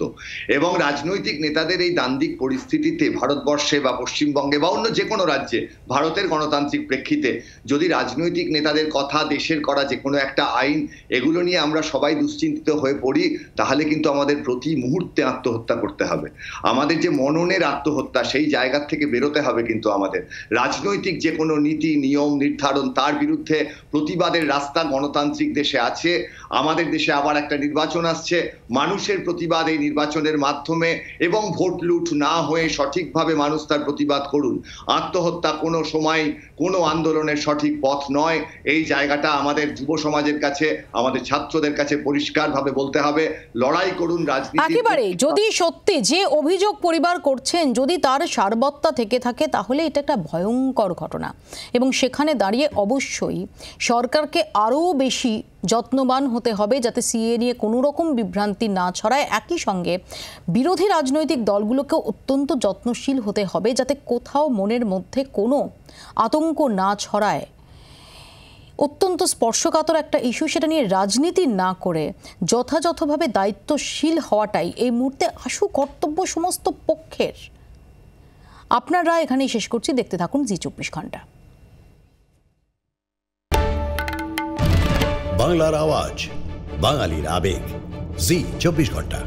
এবং রাজনৈতিক নেতাদের এই দ্বান্দ্বিক পরিস্থিতিতে ভারতবর্ষে বা পশ্চিমবঙ্গে বা অন্য যে কোনো রাজ্যে ভারতের গণতান্ত্রিক প্রেক্ষিতে যদি রাজনৈতিক নেতাদের কথা, দেশের করা যে কোনো একটা আইন, এগুলো নিয়ে আমরা সবাই দুশ্চিন্তিত হয়ে পড়ি, তাহলে কিন্তু আমাদের প্রতি মুহূর্তে আত্মহত্যা করতে হবে। আমাদের যে মননের আত্মহত্যা, সেই জায়গা থেকে বেরোতে হবে। কিন্তু আমাদের রাজনৈতিক যে কোনো নীতি নিয়ম নির্ধারণ, তার বিরুদ্ধে প্রতিবাদের রাস্তা গণতান্ত্রিক দেশে আছে। আমাদের দেশে আবার একটা নির্বাচন আসছে, মানুষের প্রতিবাদ এই নির্বাচনের মাধ্যমে এবং ভোট লুট না হয়ে সঠিকভাবে মানুষ তার প্রতিবাদ করুন। আত্মহত্যা কোনো সময় কোনো আন্দোলনের সঠিক পথ নয়। এই জায়গাটা আমাদের যুব সমাজের কাছে, আমাদের ছাত্রদের কাছে পরিষ্কারভাবে বলতে হবে। লড়াই করুন রাজনীতি। একেবারে যদি সত্যি যে অভিযোগ পরিবার করছেন যদি তার সারবত্তা থেকে থাকে, তাহলে এটা একটা ভয়ঙ্কর ঘটনা। এবং সেখানে দাঁড়িয়ে অবশ্যই সরকারকে আরও বেশি যত্নবান হতে হবে যাতে সিএ নিয়ে কোনো রকম বিভ্রান্তি না ছড়ায়। একই সঙ্গে বিরোধী রাজনৈতিক দলগুলোকেও অত্যন্ত যত্নশীল হতে হবে যাতে কোথাও মনের মধ্যে কোনো আতঙ্ক না ছড়ায়। অত্যন্ত স্পর্শকাতর একটা ইস্যু, সেটা নিয়ে রাজনীতি না করে যথাযথভাবে দায়িত্বশীল হওয়াটাই এই মুহূর্তে আশু কর্তব্য সমস্ত পক্ষের। আপনারা এখানেই শেষ করছি, দেখতে থাকুন জি24 ঘন্টা। বাংলার আওয়াজ, বাঙালির আবেগ, জি24 ঘন্টা।